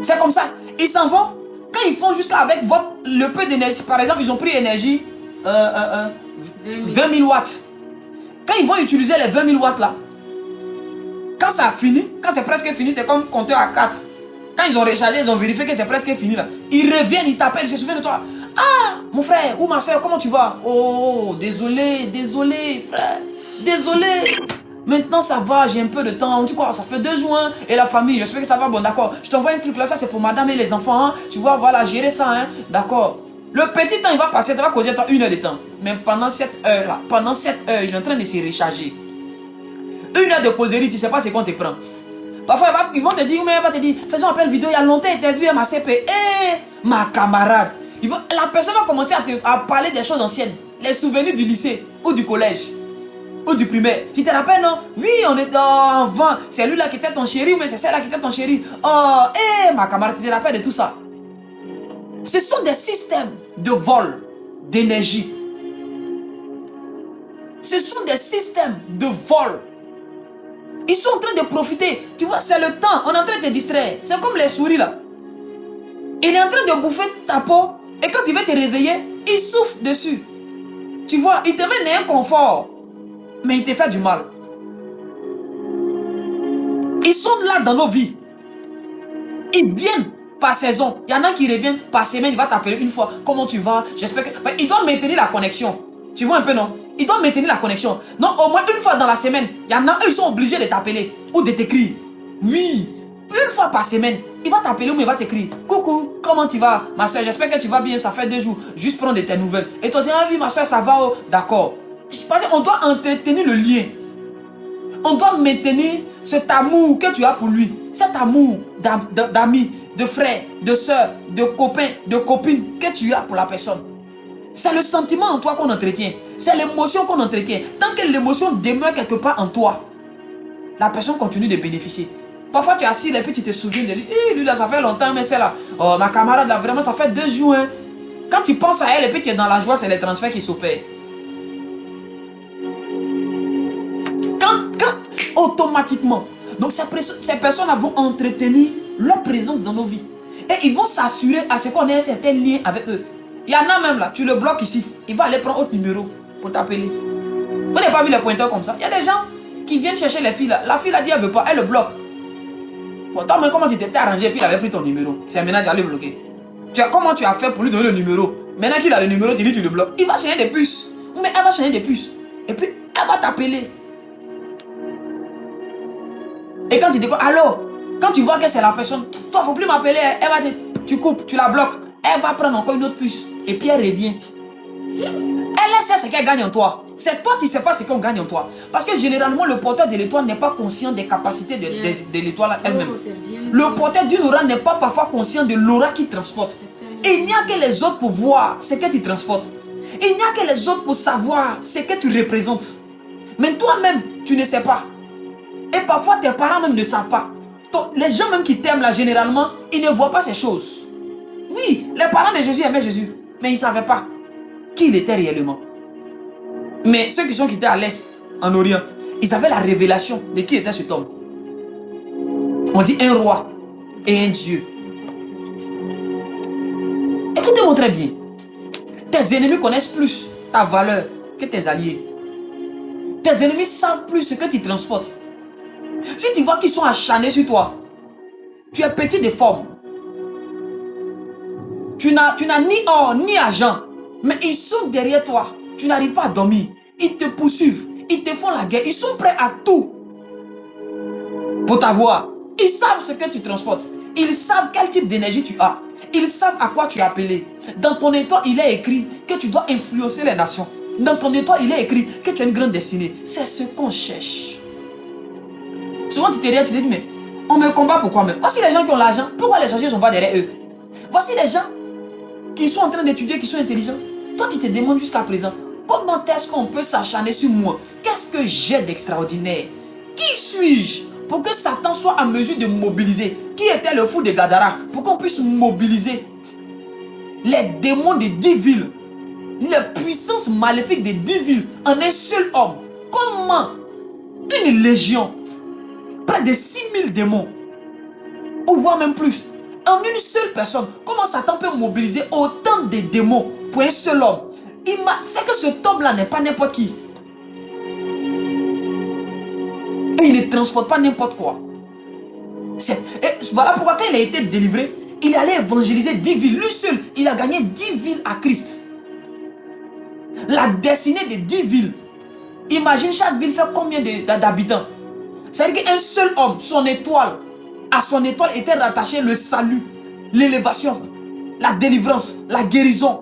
C'est comme ça. Ils s'en vont. Quand ils font jusqu'à avec le peu d'énergie, par exemple, ils ont pris énergie 20 000 watts. Quand ils vont utiliser les 20 000 watts là, quand ça a fini, quand c'est presque fini, c'est comme compteur à 4. Quand ils ont rechargé, ils ont vérifié que c'est presque fini là. Ils reviennent, ils t'appellent, ils se souviennent de toi. Ah, mon frère ou ma soeur, comment tu vas? Oh, désolé, frère. Désolé. Maintenant ça va, j'ai un peu de temps. Tu vois, ça fait 2 jours. Hein, et la famille, j'espère que ça va. Bon, d'accord. Je t'envoie un truc là, ça c'est pour madame et les enfants. Hein, tu vois, voilà, gérer ça. Hein, d'accord. Le petit temps, il va passer, tu vas causer toi 1 heure de temps. Mais pendant cette heure là, pendant cette heure, il est en train de se recharger. 1 heure de causerie, tu sais pas c'est qu'on te prend. Parfois, ils vont te dire, mais elle va te dire, faisons appel vidéo, il y a longtemps, il t'a vu à ma CP. Ma camarade. La personne va commencer à parler des choses anciennes. Les souvenirs du lycée ou du collège. Ou du primaire. Tu te rappelles, non? Oui, on est avant. C'est lui là qui était ton chéri, mais c'est celle-là qui était ton chéri. Oh, ma camarade, tu te rappelles de tout ça? Ce sont des systèmes de vol d'énergie. Ce sont des systèmes de vol. Ils sont en train de profiter. Tu vois, c'est le temps. On est en train de te distraire. C'est comme les souris là. Il est en train de bouffer ta peau. Et quand il va te réveiller, il souffle dessus. Tu vois, il te met un confort. Mais il te fait du mal. Ils sont là dans nos vies. Ils viennent par saison. Il y en a qui reviennent par semaine. Il va t'appeler une fois. Comment tu vas? J'espère que... Il doit maintenir la connexion. Tu vois un peu, non? Il doit maintenir la connexion. Non, au moins une fois dans la semaine. Il y en a eux, ils sont obligés de t'appeler. Ou de t'écrire. Oui. Une fois par semaine. Il va t'appeler ou il va t'écrire. Coucou, comment tu vas? Ma soeur, j'espère que tu vas bien. Ça fait 2 jours. Juste prendre de tes nouvelles. Et toi, ah oui, ma soeur, ça va. Oh. D'accord. On doit entretenir le lien. On doit maintenir cet amour que tu as pour lui. Cet amour d'amis, de frères, de soeurs, de copains, de copines que tu as pour la personne. C'est le sentiment en toi qu'on entretient. C'est l'émotion qu'on entretient. Tant que l'émotion demeure quelque part en toi, la personne continue de bénéficier. Parfois tu es assis et puis tu te souviens de lui. Lui là, ça fait longtemps, mais c'est là. Oh, ma camarade là, vraiment, ça fait 2 jours. Hein. Quand tu penses à elle et puis tu es dans la joie, c'est les transferts qui s'opèrent. Automatiquement. Donc ces personnes vont entretenir leur présence dans nos vies. Et ils vont s'assurer à ce qu'on ait un certain lien avec eux. Il y en a même là, tu le bloques ici. Il va aller prendre autre numéro pour t'appeler. Vous n'avez pas vu les pointeurs comme ça? Il y a des gens qui viennent chercher les filles là. La fille a dit elle veut pas, elle le bloque. Bon, toi, mais comment tu t'étais arrangé et puis il avait pris ton numéro? C'est maintenant tu vas le bloquer. Comment tu as fait pour lui donner le numéro? Maintenant qu'il a le numéro, tu dis tu le bloques. Il va changer des puces. Mais elle va changer des puces. Et puis elle va t'appeler. Et quand tu dis quoi, allô, quand tu vois que c'est la personne, toi, faut plus m'appeler, elle va tu coupes, tu la bloques, elle va prendre encore une autre puce, et puis elle revient. Elle sait ce qu'elle gagne en toi. C'est toi qui ne sais pas ce qu'on gagne en toi. Parce que généralement, le porteur de l'étoile n'est pas conscient des capacités de l'étoile elle-même. Le porteur d'une aura n'est pas parfois conscient de l'aura qu'il transporte. Et il n'y a que les autres pour voir ce que tu transportes. Il n'y a que les autres pour savoir ce que tu représentes. Mais toi-même, tu ne sais pas. Et parfois, tes parents même ne savent pas. Les gens même qui t'aiment là, généralement, ils ne voient pas ces choses. Oui, les parents de Jésus aimaient Jésus, mais ils ne savaient pas qui il était réellement. Mais ceux qui sont quittés à l'Est, en Orient, ils avaient la révélation de qui était cet homme. On dit un roi et un Dieu. Écoutez-moi très bien. Tes ennemis connaissent plus ta valeur que tes alliés. Tes ennemis savent plus ce que tu transportes. Si tu vois qu'ils sont acharnés sur toi, tu es petit de forme. Tu n'as ni or ni argent. Mais ils sont derrière toi. Tu n'arrives pas à dormir. Ils te poursuivent. Ils te font la guerre. Ils sont prêts à tout pour t'avoir. Ils savent ce que tu transportes. Ils savent quel type d'énergie tu as. Ils savent à quoi tu es appelé. Dans ton étoile, il est écrit que tu dois influencer les nations. Dans ton étoile, il est écrit que tu as une grande destinée. C'est ce qu'on cherche. Souvent, tu te dis, mais on me combat pourquoi même? Voici les gens qui ont l'argent. Pourquoi les sorciers ne sont pas derrière eux? Voici les gens qui sont en train d'étudier, qui sont intelligents. Toi, tu te demandes jusqu'à présent, comment est-ce qu'on peut s'acharner sur moi? Qu'est-ce que j'ai d'extraordinaire? Qui suis-je pour que Satan soit à mesure de mobiliser? Qui était le fou de Gadara pour qu'on puisse mobiliser les démons des 10 villes, les puissances maléfiques des 10 villes en un seul homme? Comment une légion, près de 6000 démons, ou voire même plus, en une seule personne, comment Satan peut mobiliser autant de démons pour un seul homme? C'est que cet homme-là n'est pas n'importe qui. Il ne transporte pas n'importe quoi. Voilà pourquoi quand il a été délivré, il allait évangéliser 10 villes. Lui seul, il a gagné 10 villes à Christ. La destinée de 10 villes. Imagine chaque ville fait combien d'habitants. C'est-à-dire qu'un seul homme, à son étoile était rattaché le salut, l'élévation, la délivrance, la guérison,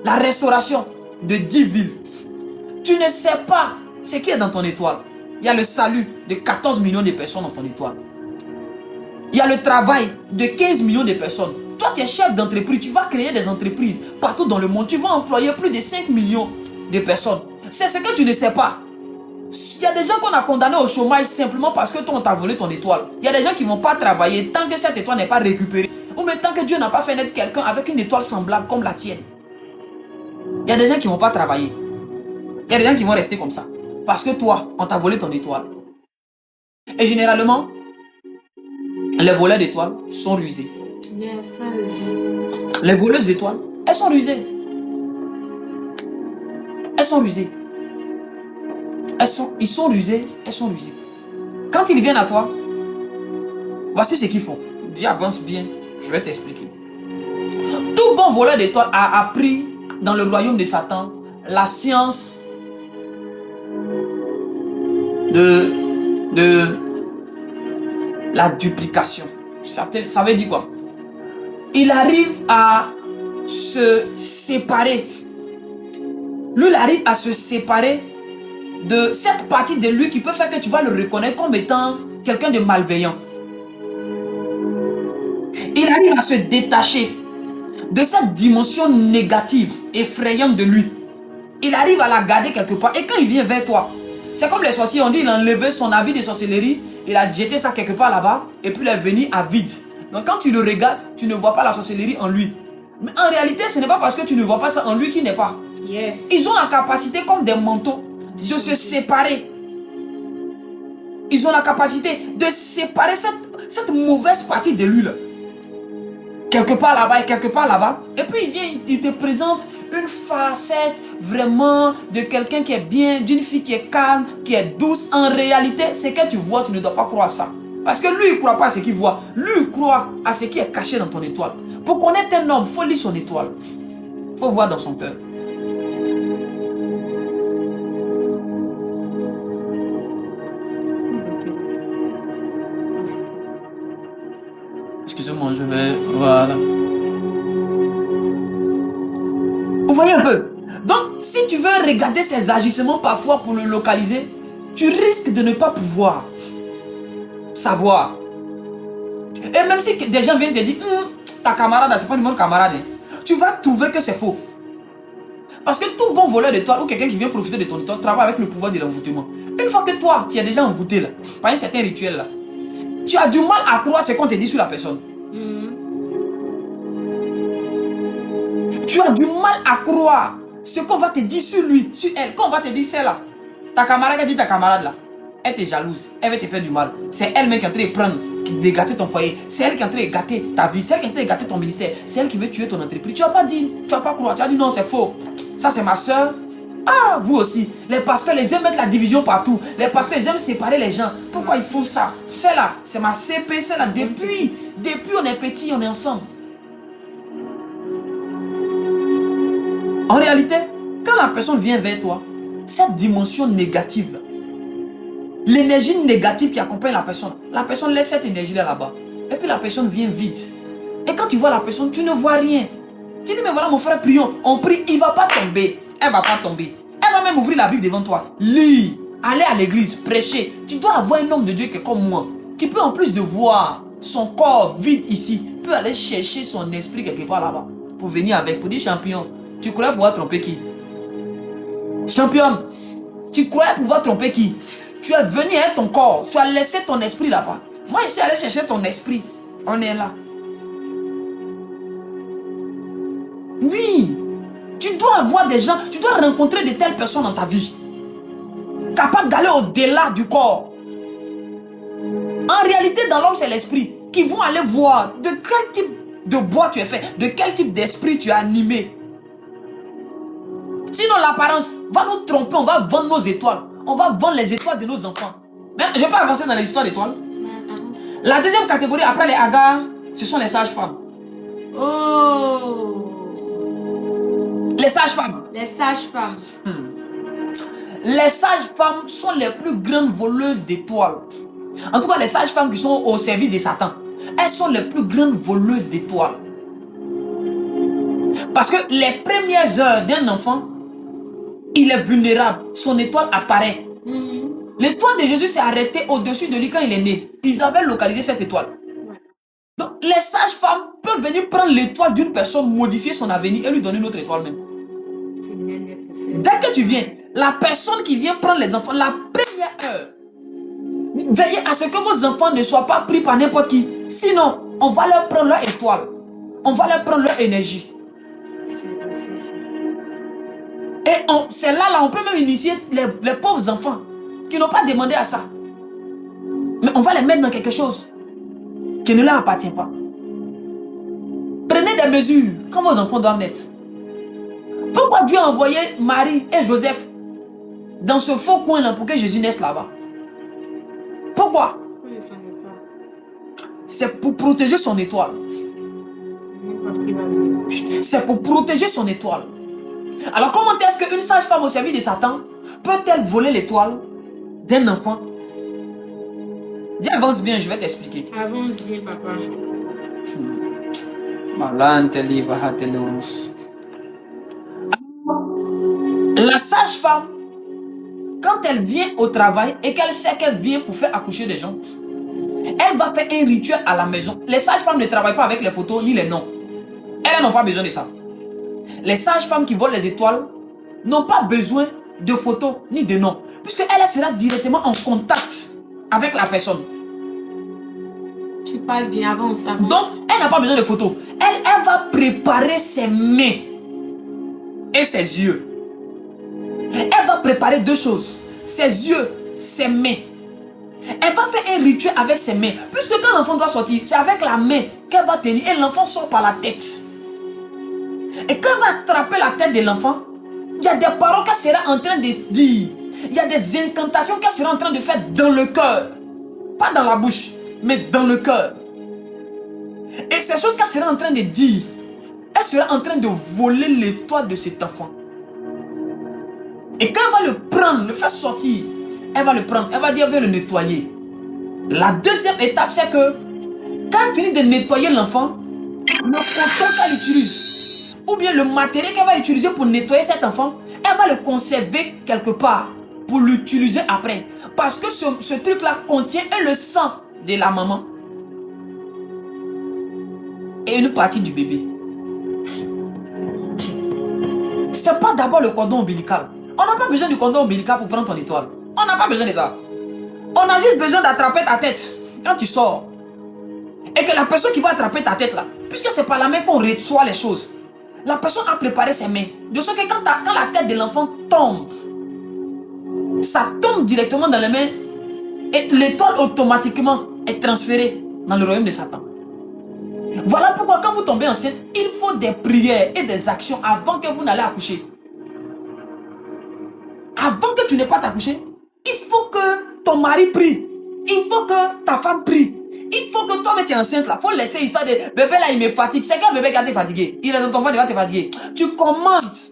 la restauration de 10 villes. Tu ne sais pas ce qui est dans ton étoile. Il y a le salut de 14 millions de personnes dans ton étoile. Il y a le travail de 15 millions de personnes. Toi, tu es chef d'entreprise, tu vas créer des entreprises partout dans le monde. Tu vas employer plus de 5 millions de personnes. C'est ce que tu ne sais pas. Il y a des gens qu'on a condamnés au chômage simplement parce que toi, on t'a volé ton étoile. Il y a des gens qui ne vont pas travailler tant que cette étoile n'est pas récupérée. Ou même tant que Dieu n'a pas fait naître quelqu'un avec une étoile semblable comme la tienne. Il y a des gens qui ne vont pas travailler. Il y a des gens qui vont rester comme ça. Parce que toi, on t'a volé ton étoile. Et généralement, les voleurs d'étoiles sont rusés. Yes, très rusé. Les voleuses d'étoiles, elles sont rusées. Elles sont rusées. Ils sont rusés, elles sont rusées. Quand ils viennent à toi, voici ce qu'ils font. Dis, avance bien, je vais t'expliquer. Tout bon voleur d'étoiles a appris dans le royaume de Satan la science de la duplication. Ça veut dire quoi? Il arrive à se séparer. Lui, il arrive à se séparer de cette partie de lui qui peut faire que tu vas le reconnaître comme étant quelqu'un de malveillant. Il arrive à se détacher de cette dimension négative, effrayante de lui. Il arrive à la garder quelque part. Et quand il vient vers toi, c'est comme les sorciers, on dit il a enlevé son habit de sorcellerie, il a jeté ça quelque part là-bas, et puis il est venu à vide. Donc quand tu le regardes, tu ne vois pas la sorcellerie en lui. Mais en réalité, ce n'est pas parce que tu ne vois pas ça en lui qu'il n'est pas. Yes. Ils ont la capacité comme des manteaux de se séparer. Ils ont la capacité de séparer cette mauvaise partie de lui là. Quelque part là-bas et quelque part là-bas. Et puis il vient, il te présente une facette vraiment de quelqu'un qui est bien, d'une fille qui est calme, qui est douce. En réalité, ce que tu vois, tu ne dois pas croire ça. Parce que lui, il ne croit pas à ce qu'il voit. Lui, il croit à ce qui est caché dans ton étoile. Pour connaître un homme, il faut lire son étoile. Il faut voir dans son cœur. Excusez-moi, je vais... Voilà. Vous voyez un peu? Donc, si tu veux regarder ses agissements parfois pour le localiser, tu risques de ne pas pouvoir savoir. Et même si des gens viennent te dire, ta camarade, c'est pas du monde camarade, tu vas trouver que c'est faux. Parce que tout bon voleur d'étoiles ou quelqu'un qui vient profiter de ton étoile travaille avec le pouvoir de l'envoûtement. Une fois que toi, tu es déjà envoûté là, par un certain rituel là, tu as du mal à croire ce qu'on te dit sur la personne. Tu as du mal à croire ce qu'on va te dire sur lui, sur elle. Quand on va te dire c'est là, ta camarade qui a dit ta camarade là, elle te jalouse, elle va te faire du mal. C'est elle-même qui est en train de prendre, de gâter ton foyer. C'est elle qui est en train de gâter ta vie. C'est elle qui est en train de gâter ton ministère. C'est elle qui veut tuer ton entreprise. Tu vas pas dire, tu vas pas croire. Tu vas dire non, c'est faux. Ça c'est ma soeur. Ah, vous aussi. Les pasteurs, ils aiment mettre la division partout. Les pasteurs, ils aiment séparer les gens. Pourquoi ils font ça? C'est là, c'est ma CP, c'est là. Depuis on est petit, on est ensemble. En réalité, quand la personne vient vers toi, cette dimension négative, l'énergie négative qui accompagne la personne laisse cette énergie là-bas. Et puis la personne vient vite. Et quand tu vois la personne, tu ne vois rien. Tu dis, mais voilà mon frère, prions. On prie, il ne va pas tomber. Elle ne va pas tomber. Elle va même ouvrir la Bible devant toi. Lis, aller à l'église, prêcher. Tu dois avoir un homme de Dieu qui est comme moi, qui peut en plus de voir son corps vide ici, peut aller chercher son esprit quelque part là-bas, pour venir avec, pour dire, champion, tu croyais pouvoir tromper qui? Championne, tu croyais pouvoir tromper qui? Tu es venu avec ton corps, tu as laissé ton esprit là-bas. Moi ici, aller chercher ton esprit. On est là. Oui, tu dois avoir des gens, tu dois rencontrer de telles personnes dans ta vie, capables d'aller au-delà du corps. En réalité, dans l'homme, c'est l'esprit qui vont aller voir de quel type de bois tu es fait, de quel type d'esprit tu es animé. Sinon, l'apparence va nous tromper, on va vendre nos étoiles. On va vendre les étoiles de nos enfants. Mais je vais pas avancer dans les histoires d'étoiles. La deuxième catégorie, après les hagas, ce sont les sages-femmes. Oh! Les sages-femmes. Les sages-femmes. Les sages-femmes sont les plus grandes voleuses d'étoiles. En tout cas, les sages-femmes qui sont au service de Satan, elles sont les plus grandes voleuses d'étoiles. Parce que les premières heures d'un enfant, il est vulnérable. Son étoile apparaît. L'étoile de Jésus s'est arrêtée au-dessus de lui quand il est né. Ils avaient localisé cette étoile. Donc, les sages-femmes peuvent venir prendre l'étoile d'une personne, modifier son avenir et lui donner une autre étoile même. Dès que tu viens, la personne qui vient prendre les enfants, la première heure, veillez à ce que vos enfants ne soient pas pris par n'importe qui. Sinon, on va leur prendre leur étoile. On va leur prendre leur énergie. Et c'est là, on peut même initier les pauvres enfants qui n'ont pas demandé à ça. Mais on va les mettre dans quelque chose qui ne leur appartient pas. Prenez des mesures quand vos enfants doivent naître. Pourquoi Dieu a envoyé Marie et Joseph dans ce faux coin là pour que Jésus naisse là-bas? Pourquoi? C'est pour protéger son étoile. C'est pour protéger son étoile. Alors comment est-ce qu'une sage-femme au service de Satan peut-elle voler l'étoile d'un enfant? Dis avance bien, je vais t'expliquer. Avance bien, papa. La sage-femme, quand elle vient au travail et qu'elle sait qu'elle vient pour faire accoucher des gens, elle va faire un rituel à la maison. Les sages-femmes ne travaillent pas avec les photos ni les noms. Elles n'ont pas besoin de ça. Les sages-femmes qui volent les étoiles n'ont pas besoin de photos ni de noms, puisqu'elle sera directement en contact avec la personne. Tu parles bien, avance. Donc, elle n'a pas besoin de photos. Elle va préparer ses mains et ses yeux. Elle va préparer deux choses. Ses yeux, ses mains. Elle va faire un rituel avec ses mains. Puisque quand l'enfant doit sortir, c'est avec la main qu'elle va tenir. Et l'enfant sort par la tête. Et quand elle va attraper la tête de l'enfant, il y a des paroles qu'elle sera en train de dire. Il y a des incantations qu'elle sera en train de faire dans le cœur. Pas dans la bouche, mais dans le cœur. Et ces choses qu'elle sera en train de dire, elle sera en train de voler l'étoile de cet enfant. Et quand elle va le prendre, le faire sortir, elle va le prendre, elle va dire, elle va le nettoyer. La deuxième étape, c'est que quand elle finit de nettoyer l'enfant, le coton qu'elle utilise, ou bien le matériel qu'elle va utiliser pour nettoyer cet enfant, elle va le conserver quelque part pour l'utiliser après. Parce que ce truc-là contient le sang de la maman et une partie du bébé. C'est pas d'abord le cordon ombilical. On n'a pas besoin du cordon ombilical pour prendre ton étoile. On n'a pas besoin de ça. On a juste besoin d'attraper ta tête quand tu sors. Et que la personne qui va attraper ta tête là, puisque c'est par la main qu'on reçoit les choses, la personne a préparé ses mains. De sorte que quand la tête de l'enfant tombe, ça tombe directement dans les mains et l'étoile automatiquement est transférée dans le royaume de Satan. Voilà pourquoi quand vous tombez enceinte, il faut des prières et des actions avant que vous n'allez accoucher. Avant que tu n'aies pas accouché, il faut que ton mari prie. Il faut que ta femme prie. Il faut que toi, tu es enceinte là. Il faut laisser l'histoire de bébé là, il me fatigue. C'est quel bébé qui a été fatigué? Il est dans ton ventre, il va te fatiguer. Tu commences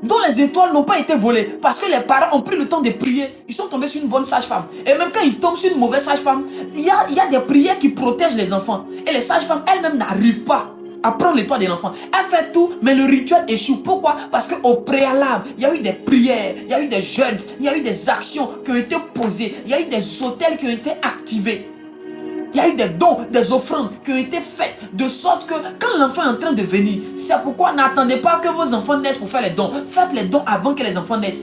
dont les étoiles n'ont pas été volées parce que les parents ont pris le temps de prier. Ils sont tombés sur une bonne sage-femme. Et même quand ils tombent sur une mauvaise sage-femme, il y a des prières qui protègent les enfants. Et les sages-femmes elles-mêmes n'arrivent pas à prendre l'étoile de l'enfant. Elle fait tout, mais le rituel échoue. Pourquoi? Parce qu'au préalable, il y a eu des prières, il y a eu des jeûnes, il y a eu des actions qui ont été posées, il y a eu des autels qui ont été activés. Il y a eu des dons, des offrandes qui ont été faites de sorte que quand l'enfant est en train de venir, c'est pourquoi n'attendez pas que vos enfants naissent pour faire les dons. Faites les dons avant que les enfants naissent.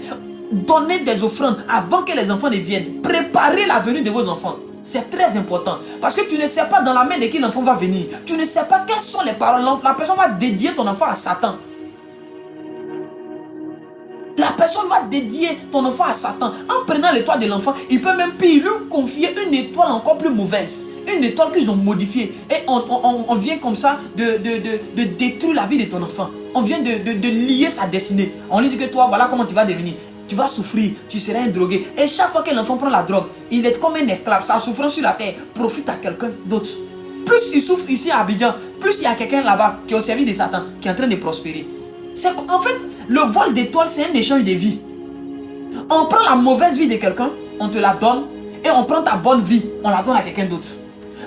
Donnez des offrandes avant que les enfants ne viennent. Préparez la venue de vos enfants. C'est très important. Parce que tu ne sais pas dans la main de qui l'enfant va venir. Tu ne sais pas quelles sont les paroles. La personne va dédier ton enfant à Satan. La personne va dédier ton enfant à Satan. En prenant l'étoile de l'enfant, il peut même pire lui confier une étoile encore plus mauvaise. Une étoile qu'ils ont modifiée. Et on vient comme ça de détruire la vie de ton enfant. On vient de lier sa destinée. On lui dit que toi, voilà comment tu vas devenir. Tu vas souffrir, tu seras un drogué. Et chaque fois que l'enfant prend la drogue, il est comme un esclave. Sa souffrance sur la terre profite à quelqu'un d'autre. Plus il souffre ici à Abidjan, plus il y a quelqu'un là-bas qui est au service de Satan, qui est en train de prospérer. En fait, le vol d'étoiles, c'est un échange de vie. On prend la mauvaise vie de quelqu'un, on te la donne, et on prend ta bonne vie, on la donne à quelqu'un d'autre.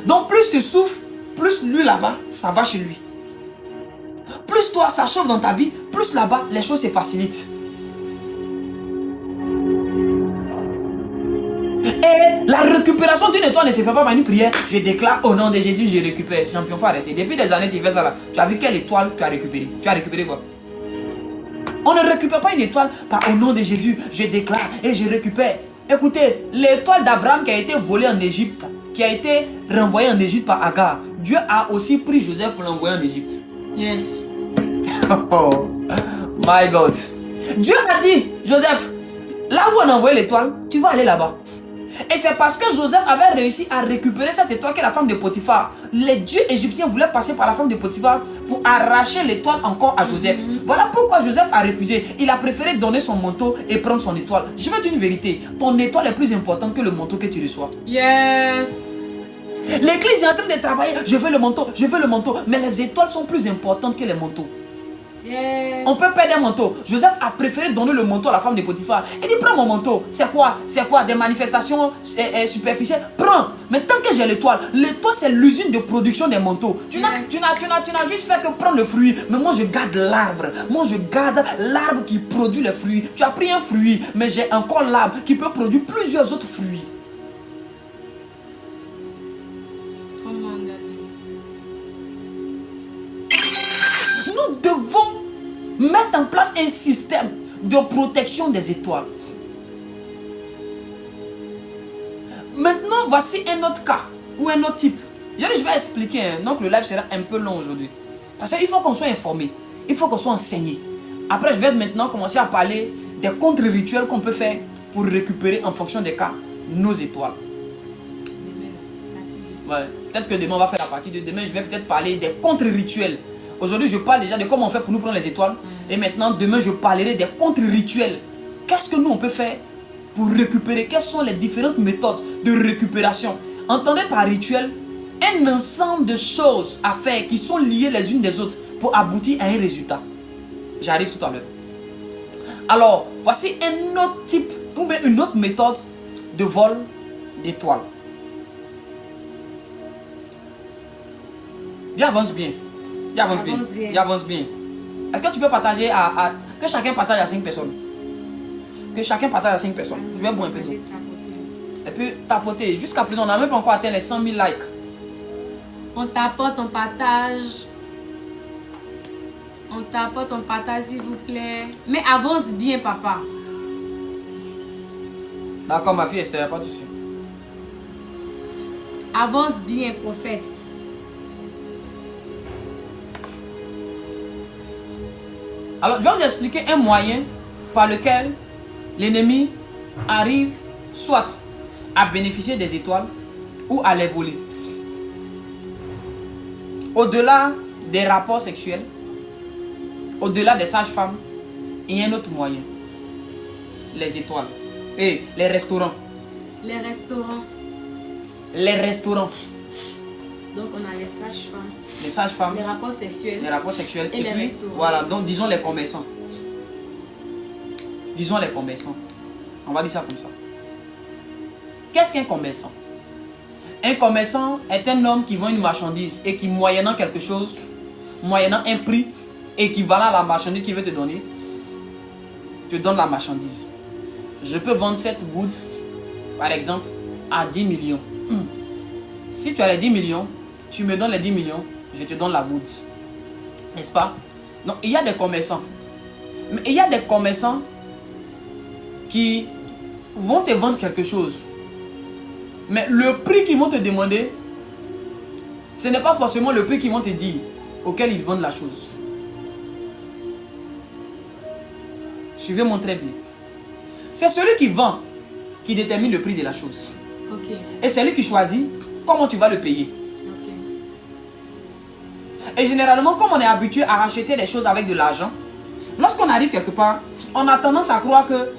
Donc plus tu souffres, plus lui là-bas, ça va chez lui. Plus toi, ça chauffe dans ta vie, plus là-bas, les choses se facilitent. Et la récupération d'une étoile ne se fait pas par une prière. Je déclare au nom de Jésus, je récupère. Champion, faut arrêter. Depuis des années, tu fais ça là. Tu as vu quelle étoile tu as récupéré? Tu as récupéré quoi? On ne récupère pas une étoile par au nom de Jésus, je déclare et je récupère. Écoutez, l'étoile d'Abraham qui a été volée en Égypte, qui a été renvoyée en Égypte par Agar, Dieu a aussi pris Joseph pour l'envoyer en Égypte. Yes. Oh my God. Dieu a dit, Joseph, là où on a envoyé l'étoile, tu vas aller là-bas. Et c'est parce que Joseph avait réussi à récupérer cette étoile que la femme de Potiphar. Les dieux égyptiens voulaient passer par la femme de Potiphar pour arracher l'étoile encore à Joseph. Voilà pourquoi Joseph a refusé. Il a préféré donner son manteau et prendre son étoile. Je veux dire une vérité. Ton étoile est plus importante que le manteau que tu reçois. Yes. L'église est en train de travailler. Je veux le manteau, je veux le manteau. Mais les étoiles sont plus importantes que les manteaux. Yes. On peut perdre un manteau. Joseph a préféré donner le manteau à la femme de Potiphar. Il dit prends mon manteau. C'est quoi? C'est quoi? Des manifestations superficielles? Prends. Mais tant que j'ai l'étoile, l'étoile c'est l'usine de production des manteaux. Tu n'as juste fait que prendre le fruit. Mais moi je garde l'arbre. Moi je garde l'arbre qui produit les fruits. Tu as pris un fruit, mais j'ai encore l'arbre qui peut produire plusieurs autres fruits. Nous devons mettre en place un système de protection des étoiles. Maintenant, voici un autre cas ou un autre type. Je vais expliquer, donc le live sera un peu long aujourd'hui. Parce qu'il faut qu'on soit informé, il faut qu'on soit enseigné. Après, je vais maintenant commencer à parler des contre-rituels qu'on peut faire pour récupérer en fonction des cas nos étoiles. Ouais, peut-être que demain on va faire la partie de demain, je vais peut-être parler des contre-rituels. Aujourd'hui, je parle déjà de comment on fait pour nous prendre les étoiles. Et maintenant, demain, je parlerai des contre-rituels. Qu'est-ce que nous, on peut faire pour récupérer? Quelles sont les différentes méthodes de récupération? Entendez par rituel un ensemble de choses à faire qui sont liées les unes des autres pour aboutir à un résultat. J'arrive tout à l'heure. Alors, voici un autre type ou bien une autre méthode de vol d'étoiles. J'avance bien. J'avance bien. J'avance bien. Est-ce que tu peux partager que chacun partage à 5 personnes? Que chacun partage à 5 personnes. Je vais boire un peu. Et puis tapoter. Jusqu'à présent, on n'a même pas encore atteint les 100 000 likes. On tapote, on partage. On tapote, on partage s'il vous plaît. Mais avance bien, papa. D'accord, ma fille Esther, pas de souci. Avance bien, prophète. Alors, je vais vous expliquer un moyen par lequel l'ennemi arrive soit à bénéficier des étoiles ou à les voler. Au-delà des rapports sexuels, au-delà des sages-femmes, il y a un autre moyen. Les étoiles. Et les restaurants. Les restaurants. Les restaurants. Donc on a les sages-femmes. Les sages-femmes. Les rapports sexuels. Les rapports sexuels. Et les puis, restaurants. voilà, donc disons les commerçants. disons les commerçants. On va dire ça comme ça. Qu'est-ce qu'un commerçant? Un commerçant est un homme qui vend une marchandise et qui, moyennant quelque chose, moyennant un prix équivalent à la marchandise qu'il veut te donner, te donne la marchandise. Je peux vendre cette goods, par exemple, à 10 millions. Si tu as les 10 millions, tu me donnes les 10 millions, je te donne la goods. N'est-ce pas? Donc, il y a des commerçants. Mais il y a des commerçants qui vont te vendre quelque chose. Mais le prix qu'ils vont te demander, ce n'est pas forcément le prix qu'ils vont te dire auquel ils vendent la chose. Suivez-moi très bien. C'est celui qui vend qui détermine le prix de la chose. Ok. Et c'est lui qui choisit comment tu vas le payer. Ok. Et généralement, comme on est habitué à racheter des choses avec de l'argent, lorsqu'on arrive quelque part, on a tendance à croire que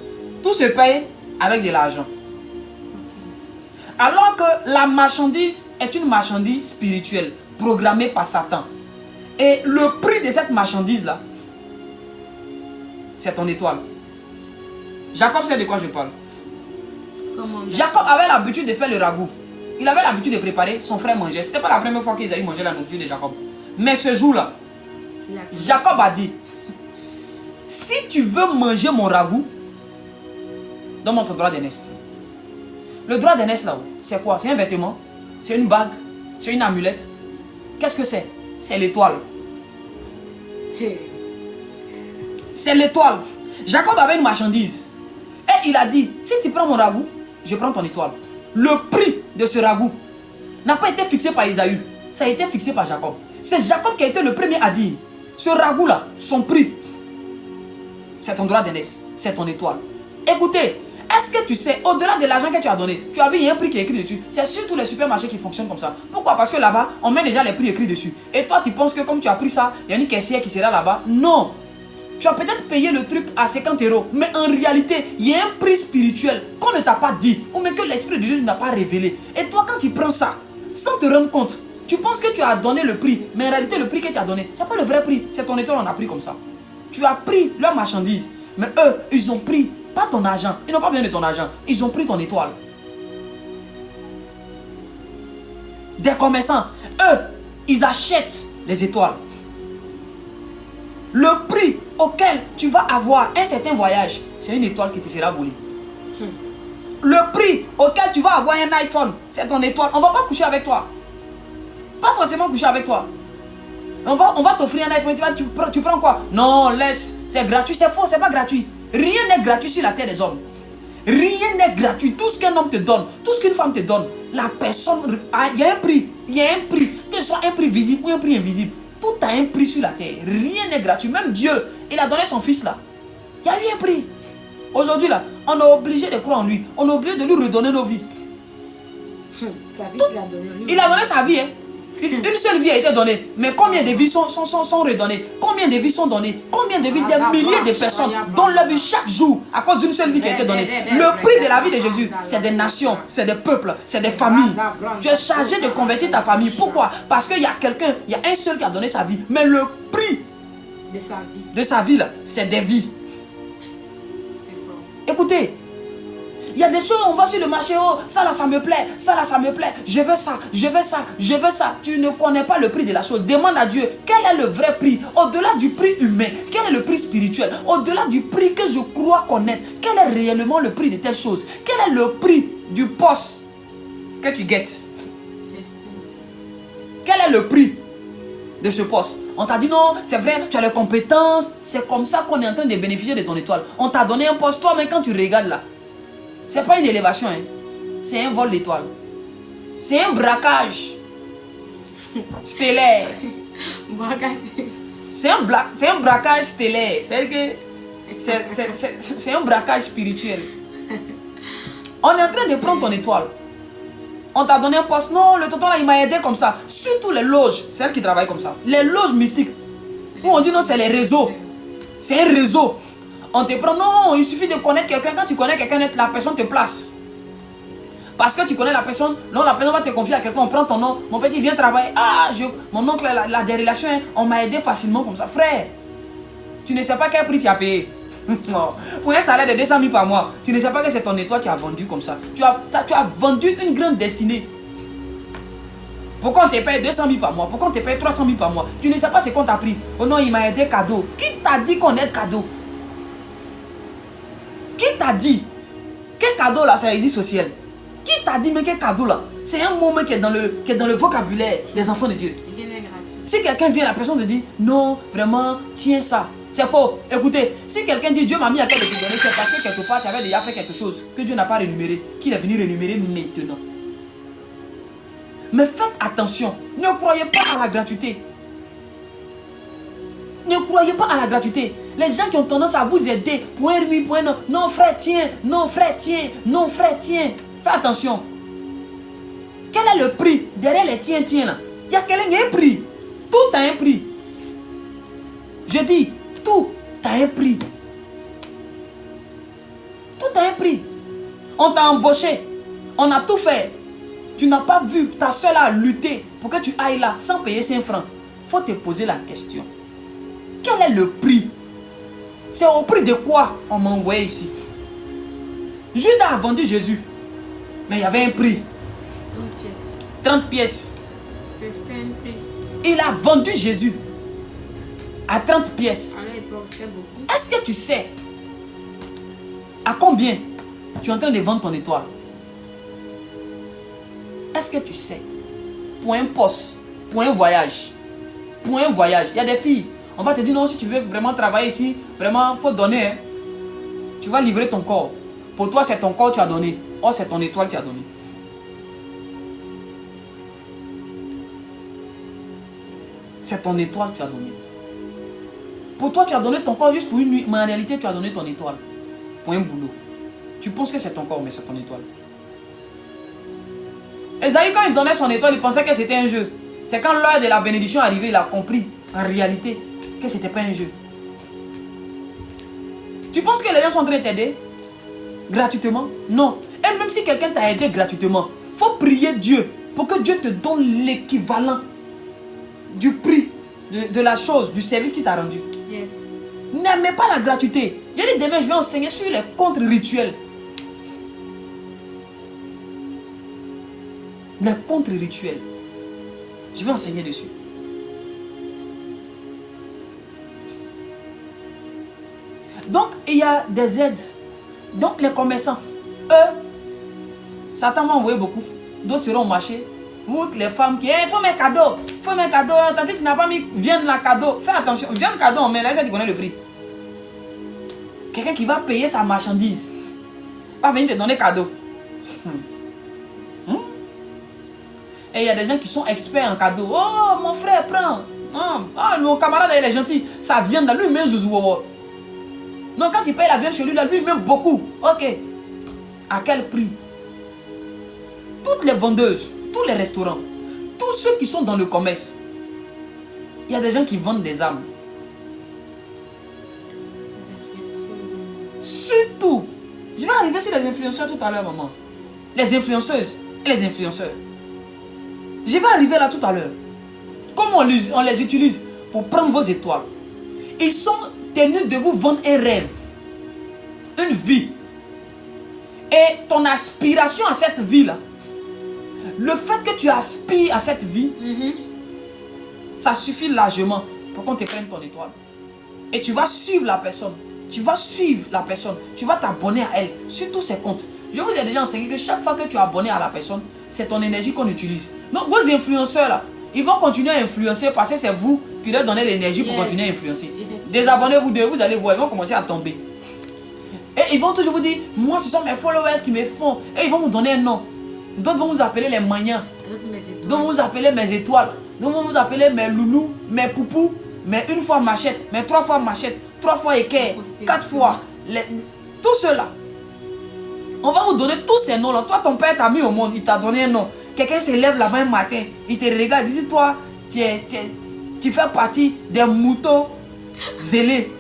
tout se paye avec de l'argent. Alors que la marchandise est une marchandise spirituelle programmée par Satan. Et le prix de cette marchandise-là, c'est ton étoile. Jacob sait de quoi je parle. Comment? Jacob avait l'habitude de faire le ragoût. Il avait l'habitude de préparer, son frère mangeait. Ce n'était pas la première fois qu'ils avaient mangé la nourriture de Jacob. Mais ce jour-là, Jacob a dit, si tu veux manger mon ragoût, donne-moi ton droit d'aînesse. Le droit d'aînesse là-haut, c'est quoi? C'est un vêtement? C'est une bague? C'est une amulette? Qu'est-ce que c'est? C'est l'étoile. C'est l'étoile. Jacob avait une marchandise. Et il a dit, si tu prends mon ragoût, je prends ton étoile. Le prix de ce ragoût n'a pas été fixé par Isaïe. Ça a été fixé par Jacob. C'est Jacob qui a été le premier à dire, ce ragoût là, son prix, c'est ton droit d'aînesse, c'est ton étoile. Écoutez, est-ce que tu sais, au-delà de l'argent que tu as donné, tu as vu, il y a un prix qui est écrit dessus. C'est surtout les supermarchés qui fonctionnent comme ça. Pourquoi? Parce que là-bas, on met déjà les prix écrits dessus. Et toi, tu penses que comme tu as pris ça, il y a une caissière qui sera là-bas. Non. Tu as peut-être payé le truc à 50 €. Mais en réalité, il y a un prix spirituel qu'on ne t'a pas dit. Ou même que l'Esprit de Dieu n'a pas révélé. Et toi, quand tu prends ça, sans te rendre compte, tu penses que tu as donné le prix. Mais en réalité, le prix que tu as donné, ce n'est pas le vrai prix. C'est ton étoile, on a pris comme ça. Tu as pris leur marchandise. Mais eux, ils ont pris pas ton argent. Ils n'ont pas besoin de ton argent. Ils ont pris ton étoile. Des commerçants, eux, ils achètent les étoiles. Le prix auquel tu vas avoir un certain voyage, c'est une étoile qui te sera volée. Le prix auquel tu vas avoir un iPhone, c'est ton étoile. On ne va pas coucher avec toi. Pas forcément coucher avec toi. On va t'offrir un iPhone. Tu prends quoi? Non, laisse. C'est gratuit. C'est faux, c'est pas gratuit. Rien n'est gratuit sur la terre des hommes. Rien n'est gratuit. Tout ce qu'un homme te donne, tout ce qu'une femme te donne, la personne, il y a un prix. Il y a un prix. Que ce soit un prix visible ou un prix invisible. Tout a un prix sur la terre. Rien n'est gratuit. Même Dieu, il a donné son fils là. Il y a eu un prix. Aujourd'hui là, on est obligé de croire en lui. On est obligé de lui redonner nos vies. Sa vie, il a donné. Il a donné sa vie. Hein. Une seule vie a été donnée. Mais combien de vies sont redonnées? Combien de vies sont données? Combien de vies? Des milliers de personnes donnent leur vie chaque jour à cause d'une seule vie qui a été donnée. Le prix de la vie de Jésus, c'est des nations, c'est des peuples, c'est des familles. Tu es chargé de convertir ta famille. Pourquoi? Parce qu'il y a quelqu'un, il y a un seul qui a donné sa vie. Mais le prix de sa vie, là, c'est des vies. Écoutez, il y a des choses, on va sur le marché, oh, ça là, ça me plaît, ça là, ça me plaît, je veux ça, je veux ça, je veux ça. Tu ne connais pas le prix de la chose. Demande à Dieu, quel est le vrai prix? Au-delà du prix humain, quel est le prix spirituel? Au-delà du prix que je crois connaître, quel est réellement le prix de telle chose? Quel est le prix du poste que tu guettes? Quel est le prix de ce poste? On t'a dit non, c'est vrai, tu as les compétences, c'est comme ça qu'on est en train de bénéficier de ton étoile. On t'a donné un poste, toi, mais quand tu regardes là, c'est pas une élévation, hein. C'est un vol d'étoiles. C'est un braquage stellaire. C'est un braquage stellaire. C'est un braquage spirituel. On est en train de prendre ton étoile. On t'a donné un poste. Non, le tonton là, il m'a aidé comme ça. Surtout les loges, celles qui travaillent comme ça. Les loges mystiques. Où on dit non, c'est les réseaux. C'est un réseau. On te prend, non, il suffit de connaître quelqu'un. Quand tu connais quelqu'un, la personne te place. Parce que tu connais la personne, non, la personne va te confier à quelqu'un, on prend ton nom. Mon petit vient travailler. Ah, mon oncle a des relations, hein, on m'a aidé facilement comme ça. Frère, tu ne sais pas quel prix tu as payé. Non. Pour un salaire de 200 000 par mois, tu ne sais pas que c'est ton étoile que tu as vendu comme ça. Tu as vendu une grande destinée. Pourquoi on te paye 200 000 par mois? Pourquoi on te paye 300 000 par mois? Tu ne sais pas ce qu'on t'a pris. Oh non, il m'a aidé cadeau. Qui t'a dit qu'on aide cadeau? Qui t'a dit? Quel cadeau là, ça existe au ciel? Qui t'a dit, mais quel cadeau là? C'est un mot qui est dans le vocabulaire des enfants de Dieu. Il est gratuit. Si quelqu'un vient, la personne te dit, non, vraiment, tiens ça. C'est faux. Écoutez, si quelqu'un dit, Dieu m'a mis à cœur de te donner, c'est parce que quelque part, tu avais déjà fait quelque chose que Dieu n'a pas rémunéré, qu'il est venu rémunérer maintenant. Mais faites attention, ne croyez pas à la gratuité. Ne croyez pas à la gratuité. Les gens qui ont tendance à vous aider pour un oui, pour un non. Non frère, tiens. Non frère, tiens. Non frère, tiens. Faites attention. Quel est le prix derrière les tiens, tiens là? Il y a un prix. Tout a un prix. Je dis, tout a un prix. Tout a un prix. On t'a embauché. On a tout fait. Tu n'as pas vu ta soeur a lutté pour que tu ailles là sans payer 5 francs. Il faut te poser la question. Quel est le prix? C'est au prix de quoi on m'a envoyé ici? Judas a vendu Jésus. Mais il y avait un prix. 30 pièces. 30 pièces. C'était un prix. Il a vendu Jésus à 30 pièces. À l'époque, c'était beaucoup. Est-ce que tu sais à combien tu es en train de vendre ton étoile? Est-ce que tu sais? Pour un poste, pour un voyage. Pour un voyage. Il y a des filles. On va te dire non, si tu veux vraiment travailler ici, vraiment, il faut donner. Hein. Tu vas livrer ton corps. Pour toi, c'est ton corps que tu as donné. Oh, c'est ton étoile que tu as donné. C'est ton étoile que tu as donné. Pour toi, tu as donné ton corps juste pour une nuit. Mais en réalité, tu as donné ton étoile. Pour un boulot. Tu penses que c'est ton corps, mais c'est ton étoile. Esaïe, quand il donnait son étoile, il pensait que c'était un jeu. C'est quand l'heure de la bénédiction est arrivée, il a compris, en réalité, que ce n'était pas un jeu. Tu penses que les gens sont en train de t'aider gratuitement? Non. Et même si quelqu'un t'a aidé gratuitement, il faut prier Dieu pour que Dieu te donne l'équivalent du prix, de la chose, du service qu'il t'a rendu. Yes. N'aimez pas la gratuité. Il y a des demain, je vais enseigner sur les contre-rituels. Les contre-rituels. Je vais enseigner dessus. Donc, il y a des aides. Donc, les commerçants, eux, Satan va envoyer beaucoup. D'autres seront au marché. Vous, les femmes qui, il faut mes cadeaux. Il faut mes cadeaux. Tandis que tu n'as pas mis viande la cadeau. Fais attention. Viande cadeau, on met là, ça, tu connais le prix. Quelqu'un qui va payer sa marchandise. Va venir te donner cadeau. Et il y a des gens qui sont experts en cadeaux. Oh, mon frère, prends. Oh, mon camarade, il est gentil. Ça vient de lui-même, Zouzou. Donc, quand il paye la viande chez lui, lui-même beaucoup. Ok. À quel prix? Toutes les vendeuses, tous les restaurants, tous ceux qui sont dans le commerce, il y a des gens qui vendent des âmes. Surtout, je vais arriver sur les influenceurs tout à l'heure, maman. Les influenceuses et les influenceurs. Je vais arriver là tout à l'heure. Comment on les utilise pour prendre vos étoiles? Ils sont tenus de vous vendre un rêve, une vie. Et ton aspiration à cette vie-là, le fait que tu aspires à cette vie, ça suffit largement pour qu'on te prenne ton étoile. Et tu vas suivre la personne. Tu vas suivre la personne. Tu vas t'abonner à elle sur tous ses comptes. Je vous ai déjà enseigné que chaque fois que tu es abonné à la personne, c'est ton énergie qu'on utilise. Donc vos influenceurs là, ils vont continuer à influencer parce que c'est vous qui leur donnez l'énergie pour continuer à influencer. Désabonnez-vous d'eux, vous allez voir, ils vont commencer à tomber. Et ils vont toujours vous dire, moi ce sont mes followers qui me font. Et ils vont vous donner un nom. D'autres vont vous appeler les maniants. D'autres vont vous appeler mes étoiles. D'autres vont vous appeler mes loulous, mes poupous, mais une fois machette, mais 3 fois machette, 3 fois équerre, 4 fois. Tout cela. On va vous donner tous ces noms-là. Toi, ton père t'a mis au monde, il t'a donné un nom. Quelqu'un se lève là-bas un matin, il te regarde, il dit, toi, tu fais partie des moutons zélés.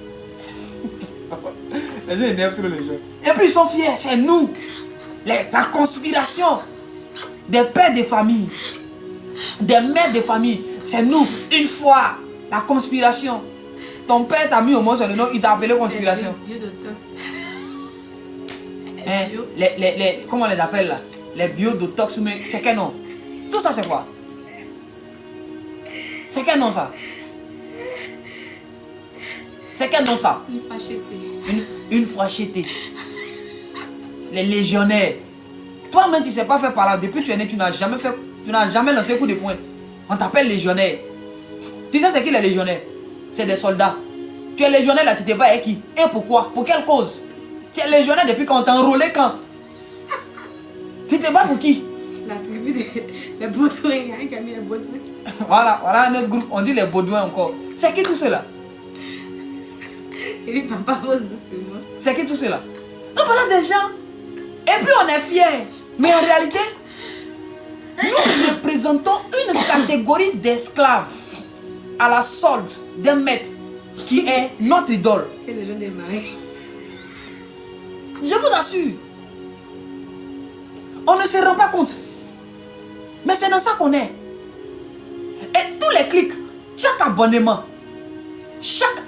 Les gens énervent tous les gens. Et puis ils sont fiers, c'est nous. La conspiration des pères de famille, des mères de famille, c'est nous. Une fois, la conspiration. Ton père t'a mis au monde sur le nom, il t'a appelé conspiration. Hein, comment on les appelle là? Les biodotox, mais c'est quel nom? Tout ça c'est quoi? C'est quel nom ça? C'est quel nom ça? Une fâcheté. Une fâcheté. Les légionnaires. Toi-même tu ne sais pas faire par là. Depuis que tu es né, tu n'as jamais lancé un coup de poing. On t'appelle légionnaire. Tu sais c'est qui les légionnaires? C'est des soldats. Tu es légionnaire là, tu te bats avec qui? Et pourquoi? Pour quelle cause? Tu es légionnaire depuis qu'on t'a enrôlé quand? Tu te bats pour qui? La tribu des Baudouins. Il y a un qui a mis les Baudouins. Voilà notre groupe, on dit les Baudouins encore. C'est qui tout cela? Il dit papa pose doucement. C'est qui tout cela? Donc voilà des gens. Et puis on est fiers. Mais en réalité, nous représentons une catégorie d'esclaves à la solde d'un maître qui est notre idole. Et les gens des maris. Je vous assure. On ne se rend pas compte. Mais c'est dans ça qu'on est. Et tous les clics, chaque abonnement,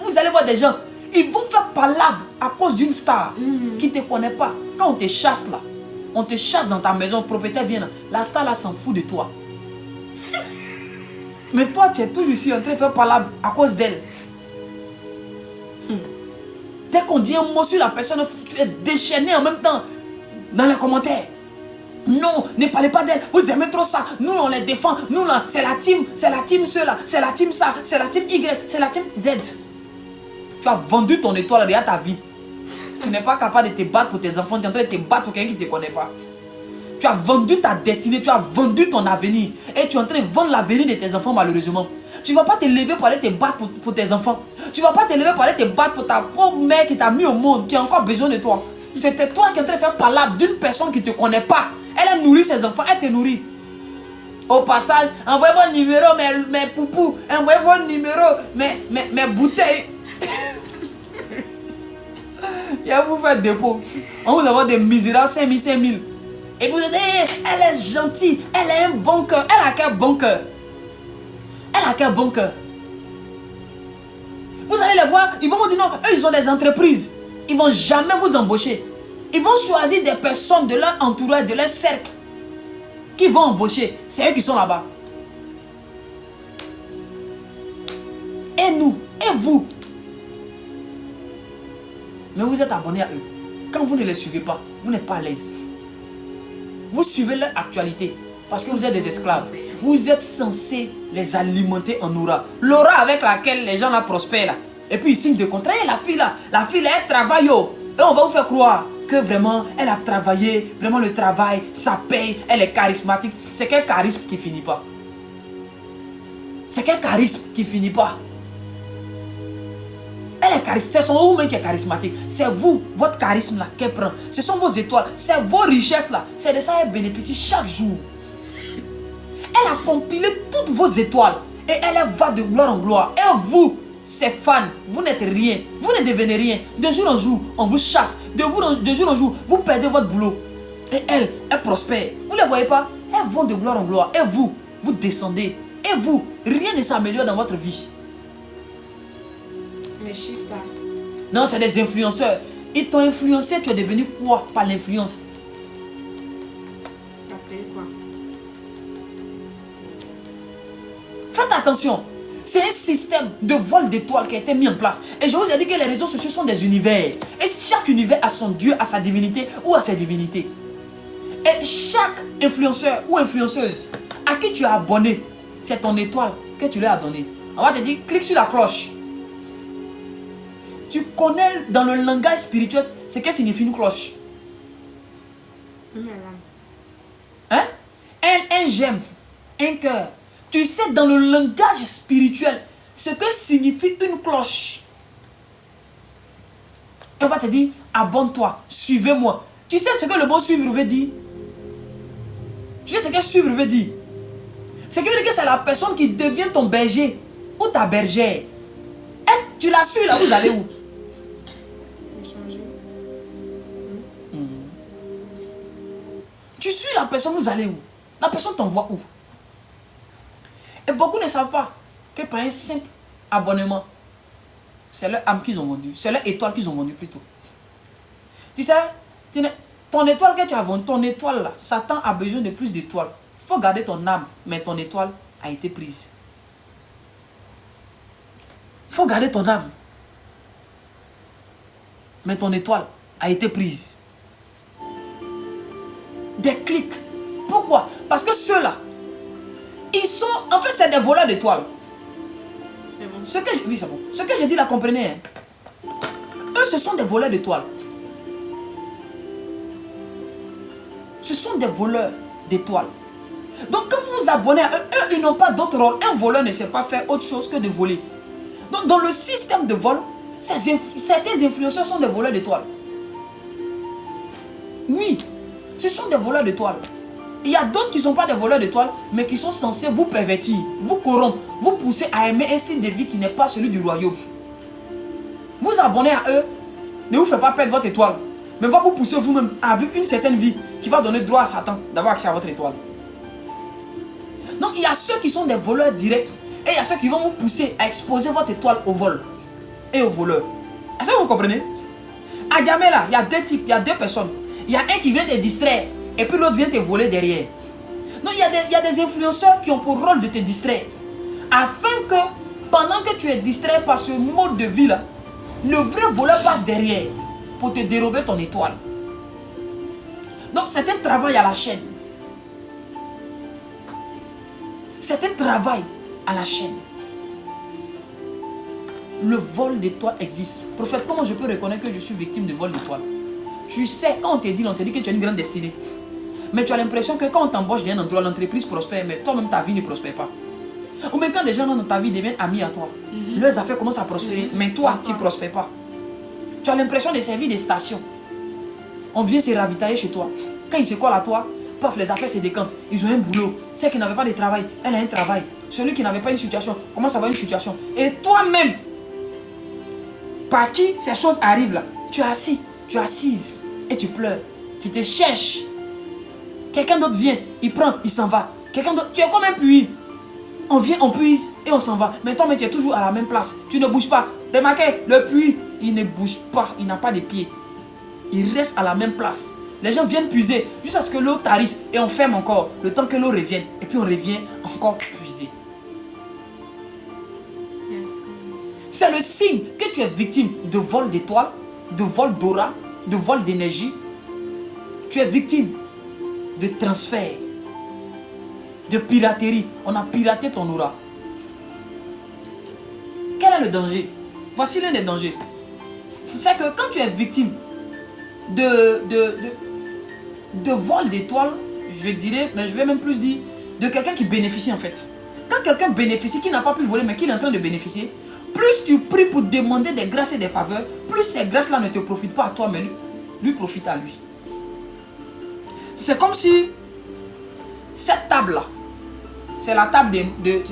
vous allez voir des gens, ils vont faire palabre à cause d'une star qui ne te connaît pas. Quand on te chasse là, on te chasse dans ta maison, le propriétaire vient là, la star là s'en fout de toi. Mais toi, tu es toujours ici en train de faire palabre à cause d'elle. Dès qu'on dit un mot sur la personne, tu es déchaîné en même temps dans les commentaires. Non, ne parlez pas d'elle. Vous aimez trop ça. Nous, on les défend. Nous, là, c'est la team ceux-là. C'est la team ça. C'est la team Y. C'est la team Z. Tu as vendu ton étoile, regarde ta vie. Tu n'es pas capable de te battre pour tes enfants. Tu es en train de te battre pour quelqu'un qui ne te connaît pas. Tu as vendu ta destinée. Tu as vendu ton avenir. Et tu es en train de vendre l'avenir de tes enfants, malheureusement. Tu ne vas pas te lever pour aller te battre pour tes enfants. Tu ne vas pas te lever pour aller te battre pour ta pauvre mère qui t'a mis au monde, qui a encore besoin de toi. C'était toi qui es en train de faire palabre d'une personne qui ne te connaît pas. Elle nourrit ses enfants, elle te nourrit. Au passage, envoyez vos numéros, mes poupous. Envoyez vos numéros, mes bouteilles. Il va vous faire dépôt. On vous envoie des misérables 5000, 5000. Et vous dites, elle est gentille, elle a un bon cœur. Elle a quel bon cœur? Elle a quel bon cœur? Vous allez les voir, ils vont vous dire non, eux ils ont des entreprises. Ils ne vont jamais vous embaucher. Ils vont choisir des personnes de leur entourage, de leur cercle, qui vont embaucher. C'est eux qui sont là-bas. Et nous, et vous. Mais vous êtes abonnés à eux. Quand vous ne les suivez pas, vous n'êtes pas à l'aise. Vous suivez leur actualité parce que vous êtes des esclaves. Vous êtes censés les alimenter en aura. L'aura avec laquelle les gens là prospèrent. Là. Et puis ils signent des contrats. Et la fille là, elle travaille. Et on va vous faire croire que vraiment, elle a travaillé, vraiment le travail, ça paye, elle est charismatique. C'est quel charisme qui finit pas? C'est quel charisme qui finit pas? Elle est charismatique, c'est son vous-même qui est charismatique. C'est vous, votre charisme là qu'elle prend. Ce sont vos étoiles, c'est vos richesses là. C'est de ça qu'elle bénéficie chaque jour. Elle a compilé toutes vos étoiles et elle va de gloire en gloire. Et vous, ses fans, vous n'êtes rien, vous ne devenez rien. De jour en jour, on vous chasse. De jour en jour, vous perdez votre boulot. Et elle prospère. Vous ne les voyez pas? Elles vont de gloire en gloire. Et vous, vous descendez. Et vous, rien ne s'améliore dans votre vie. Mais je suis pas. Non, c'est des influenceurs. Ils t'ont influencé, tu es devenu quoi par l'influence? Après quoi? Faites attention. C'est un système de vol d'étoiles qui a été mis en place. Et je vous ai dit que les réseaux sociaux sont des univers. Et chaque univers a son Dieu, a sa divinité ou a ses divinités. Et chaque influenceur ou influenceuse à qui tu as abonné, c'est ton étoile que tu lui as donnée. On va te dire, clique sur la cloche. Tu connais dans le langage spirituel ce que signifie une cloche. Hein? Un j'aime, un cœur. Tu sais dans le langage spirituel ce que signifie une cloche. Et on va te dire, abonne-toi, suivez-moi. Tu sais ce que le mot suivre veut dire? Tu sais ce que suivre veut dire? Ce qui veut dire que c'est la personne qui devient ton berger ou ta bergère. Et tu la suis là, vous allez où? Tu suis la personne, vous allez où? La personne t'envoie où? Et beaucoup ne savent pas que par un simple abonnement c'est leur âme qu'ils ont vendue. C'est leur étoile qu'ils ont vendue plutôt. Tu sais, ton étoile que tu as vendue, ton étoile là, Satan a besoin de plus d'étoiles. Il faut garder ton âme, mais ton étoile a été prise. Il faut garder ton âme, mais ton étoile a été prise. Des clics. Pourquoi? Parce que ceux-là, ils sont... En fait, c'est des voleurs d'étoiles. C'est bon. Oui, c'est bon. Ce que j'ai dit là, comprenez. Hein? Eux, ce sont des voleurs d'étoiles. Ce sont des voleurs d'étoiles. Donc, quand vous vous abonnez à eux, ils n'ont pas d'autre rôle. Un voleur ne sait pas faire autre chose que de voler. Donc, dans le système de vol, certains influenceurs sont des voleurs d'étoiles. Oui, ce sont des voleurs d'étoiles. Il y a d'autres qui ne sont pas des voleurs d'étoiles, mais qui sont censés vous pervertir, vous corrompre, vous pousser à aimer un style de vie qui n'est pas celui du royaume. Vous abonnez à eux, ne vous faites pas perdre votre étoile, mais va vous pousser vous-même à vivre une certaine vie qui va donner droit à Satan d'avoir accès à votre étoile. Donc il y a ceux qui sont des voleurs directs, et il y a ceux qui vont vous pousser à exposer votre étoile au vol et aux voleurs. Est-ce que vous comprenez? À Djamé là, il y a deux types, il y a deux personnes. Il y a un qui vient te distraire, et puis l'autre vient te voler derrière. Donc il y a des influenceurs qui ont pour rôle de te distraire, afin que pendant que tu es distrait par ce mode de vie là, le vrai voleur passe derrière pour te dérober ton étoile. Donc c'est un travail à la chaîne. C'est un travail à la chaîne. Le vol d'étoiles existe. Prophète, comment je peux reconnaître que je suis victime de vol d'étoiles? Tu sais, quand on te dit que tu as une grande destinée, mais tu as l'impression que quand on t'embauche dans un endroit, l'entreprise prospère, mais toi-même ta vie ne prospère pas. Ou même quand des gens dans ta vie deviennent amis à toi, leurs affaires commencent à prospérer, mais toi, tu ne prospères pas. Tu as l'impression de servir des stations. On vient se ravitailler chez toi. Quand ils se collent à toi, paf, les affaires se décantent. Ils ont un boulot. Celle qui n'avait pas de travail, elle a un travail. Celui qui n'avait pas une situation commence à avoir une situation. Et toi-même, par qui ces choses arrivent là, tu es assis, tu es assise et tu pleures. Tu te cherches. Quelqu'un d'autre vient, il prend, il s'en va. Quelqu'un d'autre, tu es comme un puits. On vient, on puise et on s'en va. Mais toi, tu es toujours à la même place. Tu ne bouges pas. Remarquez, le puits, il ne bouge pas. Il n'a pas de pieds. Il reste à la même place. Les gens viennent puiser jusqu'à ce que l'eau tarisse et on ferme encore. Le temps que l'eau revienne. Et puis on revient encore puiser. C'est le signe que tu es victime de vol d'étoiles, de vol d'aura, de vol d'énergie. Tu es victime de transfert, de piraterie. On a piraté ton aura. Quel est le danger? Voici l'un des dangers. C'est que quand tu es victime de vol d'étoiles, je dirais, mais je vais même plus dire, de quelqu'un qui bénéficie en fait. Quand quelqu'un bénéficie, qui n'a pas pu voler, mais qui est en train de bénéficier, plus tu pries pour demander des grâces et des faveurs, plus ces grâces-là ne te profitent pas à toi, mais lui profite à lui. C'est comme si cette table-là, c'est la table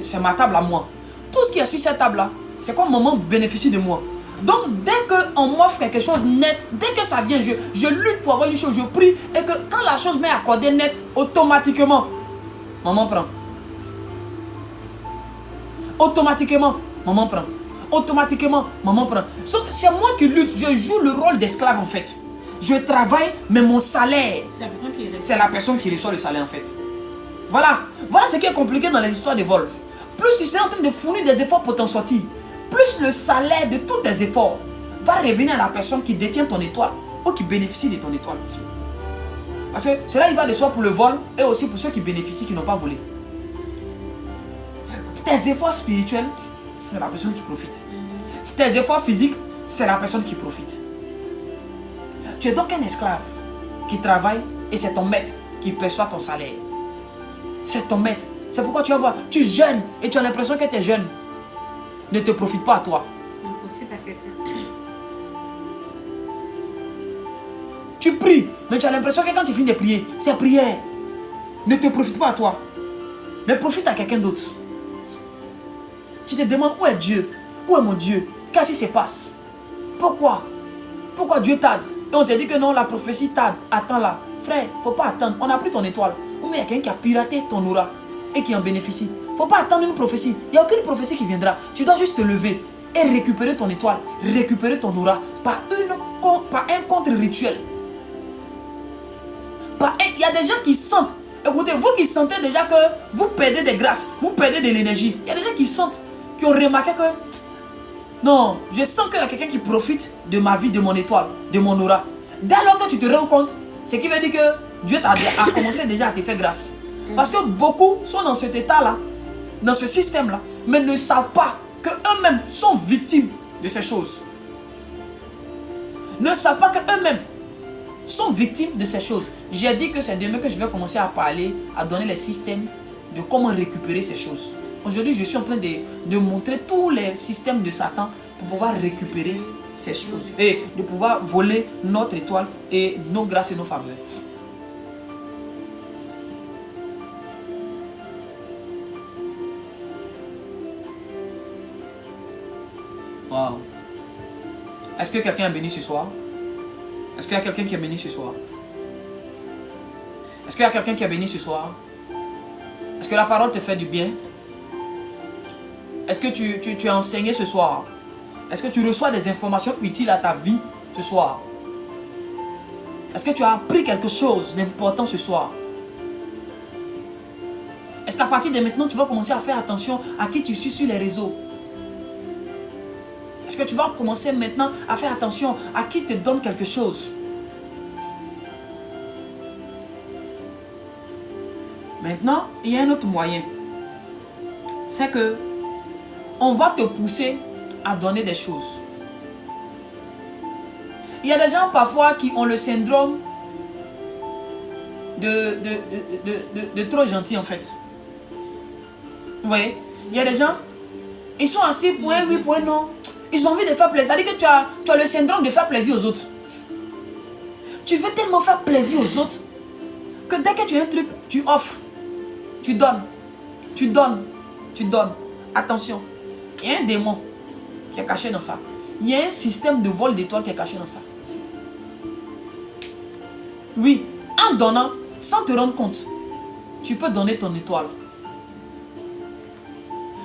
c'est ma table à moi. Tout ce qui est sur cette table-là, c'est comme maman bénéficie de moi. Donc dès qu'on m'offre quelque chose net, dès que ça vient, je lutte pour avoir une chose, je prie, et que quand la chose m'est accordée net, automatiquement, maman prend. Automatiquement, maman prend. Automatiquement, maman prend. C'est moi qui lutte, je joue le rôle d'esclave en fait. Je travaille, mais mon salaire, c'est la personne qui reçoit le salaire en fait. Voilà ce qui est compliqué dans les histoires de vol. Plus tu seras en train de fournir des efforts pour t'en sortir, plus le salaire de tous tes efforts va revenir à la personne qui détient ton étoile ou qui bénéficie de ton étoile. Parce que cela il va de soi pour le vol et aussi pour ceux qui bénéficient, qui n'ont pas volé. Tes efforts spirituels, c'est la personne qui profite. Tes efforts physiques, c'est la personne qui profite. Tu es donc un esclave qui travaille et c'est ton maître qui perçoit ton salaire. C'est ton maître. C'est pourquoi tu vas voir, tu jeûnes et tu as l'impression que tes jeûnes ne te profitent pas à toi. On profite à quelqu'un. Tu pries, mais tu as l'impression que quand tu finis de prier, ces prières ne te profitent pas à toi, mais profite à quelqu'un d'autre. Tu te demandes où est Dieu? Où est mon Dieu? Qu'est-ce qui se passe? Pourquoi? Pourquoi Dieu tarde? Et on te dit que non, la prophétie tarde. Attends là. Frère, il ne faut pas attendre. On n'a plus ton étoile. Ou bien il y a quelqu'un qui a piraté ton aura et qui en bénéficie. Il ne faut pas attendre une prophétie. Il n'y a aucune prophétie qui viendra. Tu dois juste te lever. et récupérer ton étoile, récupérer ton aura par un contre-rituel. Il y a des gens qui sentent, écoutez, vous qui sentez déjà que vous perdez des grâces, vous perdez de l'énergie. Il y a des gens qui sentent, qui ont remarqué que non, je sens qu'il y a quelqu'un qui profite de ma vie, de mon étoile, de mon aura. Dès lors que tu te rends compte, ce qui veut dire que Dieu a commencé déjà à te faire grâce. Parce que beaucoup sont dans cet état-là, dans ce système-là, mais ne savent pas qu'eux-mêmes sont victimes de ces choses. Ne savent pas qu'eux-mêmes sont victimes de ces choses. J'ai dit que c'est demain que je vais commencer à parler, à donner les systèmes de comment récupérer ces choses. Aujourd'hui, je suis en train de montrer tous les systèmes de Satan pour pouvoir récupérer ces choses et de pouvoir voler notre étoile et nos grâces et nos faveurs. Wow. Est-ce que quelqu'un est béni ce soir? Est-ce qu'il y a quelqu'un qui est béni ce soir? Est-ce qu'il y a quelqu'un qui est béni ce soir? Est-ce que la parole te fait du bien? Est-ce que tu es enseigné ce soir? Est-ce que tu reçois des informations utiles à ta vie ce soir? Est-ce que tu as appris quelque chose d'important ce soir? Est-ce qu'à partir de maintenant, tu vas commencer à faire attention à qui tu suis sur les réseaux? Est-ce que tu vas commencer maintenant à faire attention à qui te donne quelque chose? Maintenant, il y a un autre moyen. C'est que on va te pousser à donner des choses. Il y a des gens parfois qui ont le syndrome de trop gentil en fait. Vous voyez? Il y a des gens, ils sont assis pour un oui, pour un non. Ils ont envie de faire plaisir. Ça veut dire que tu as le syndrome de faire plaisir aux autres. Tu veux tellement faire plaisir aux autres que dès que tu as un truc, tu offres. Tu donnes. Tu donnes. Tu donnes. Attention. Il y a un démon qui est caché dans ça. Il y a un système de vol d'étoiles qui est caché dans ça. Oui. En donnant, sans te rendre compte, tu peux donner ton étoile.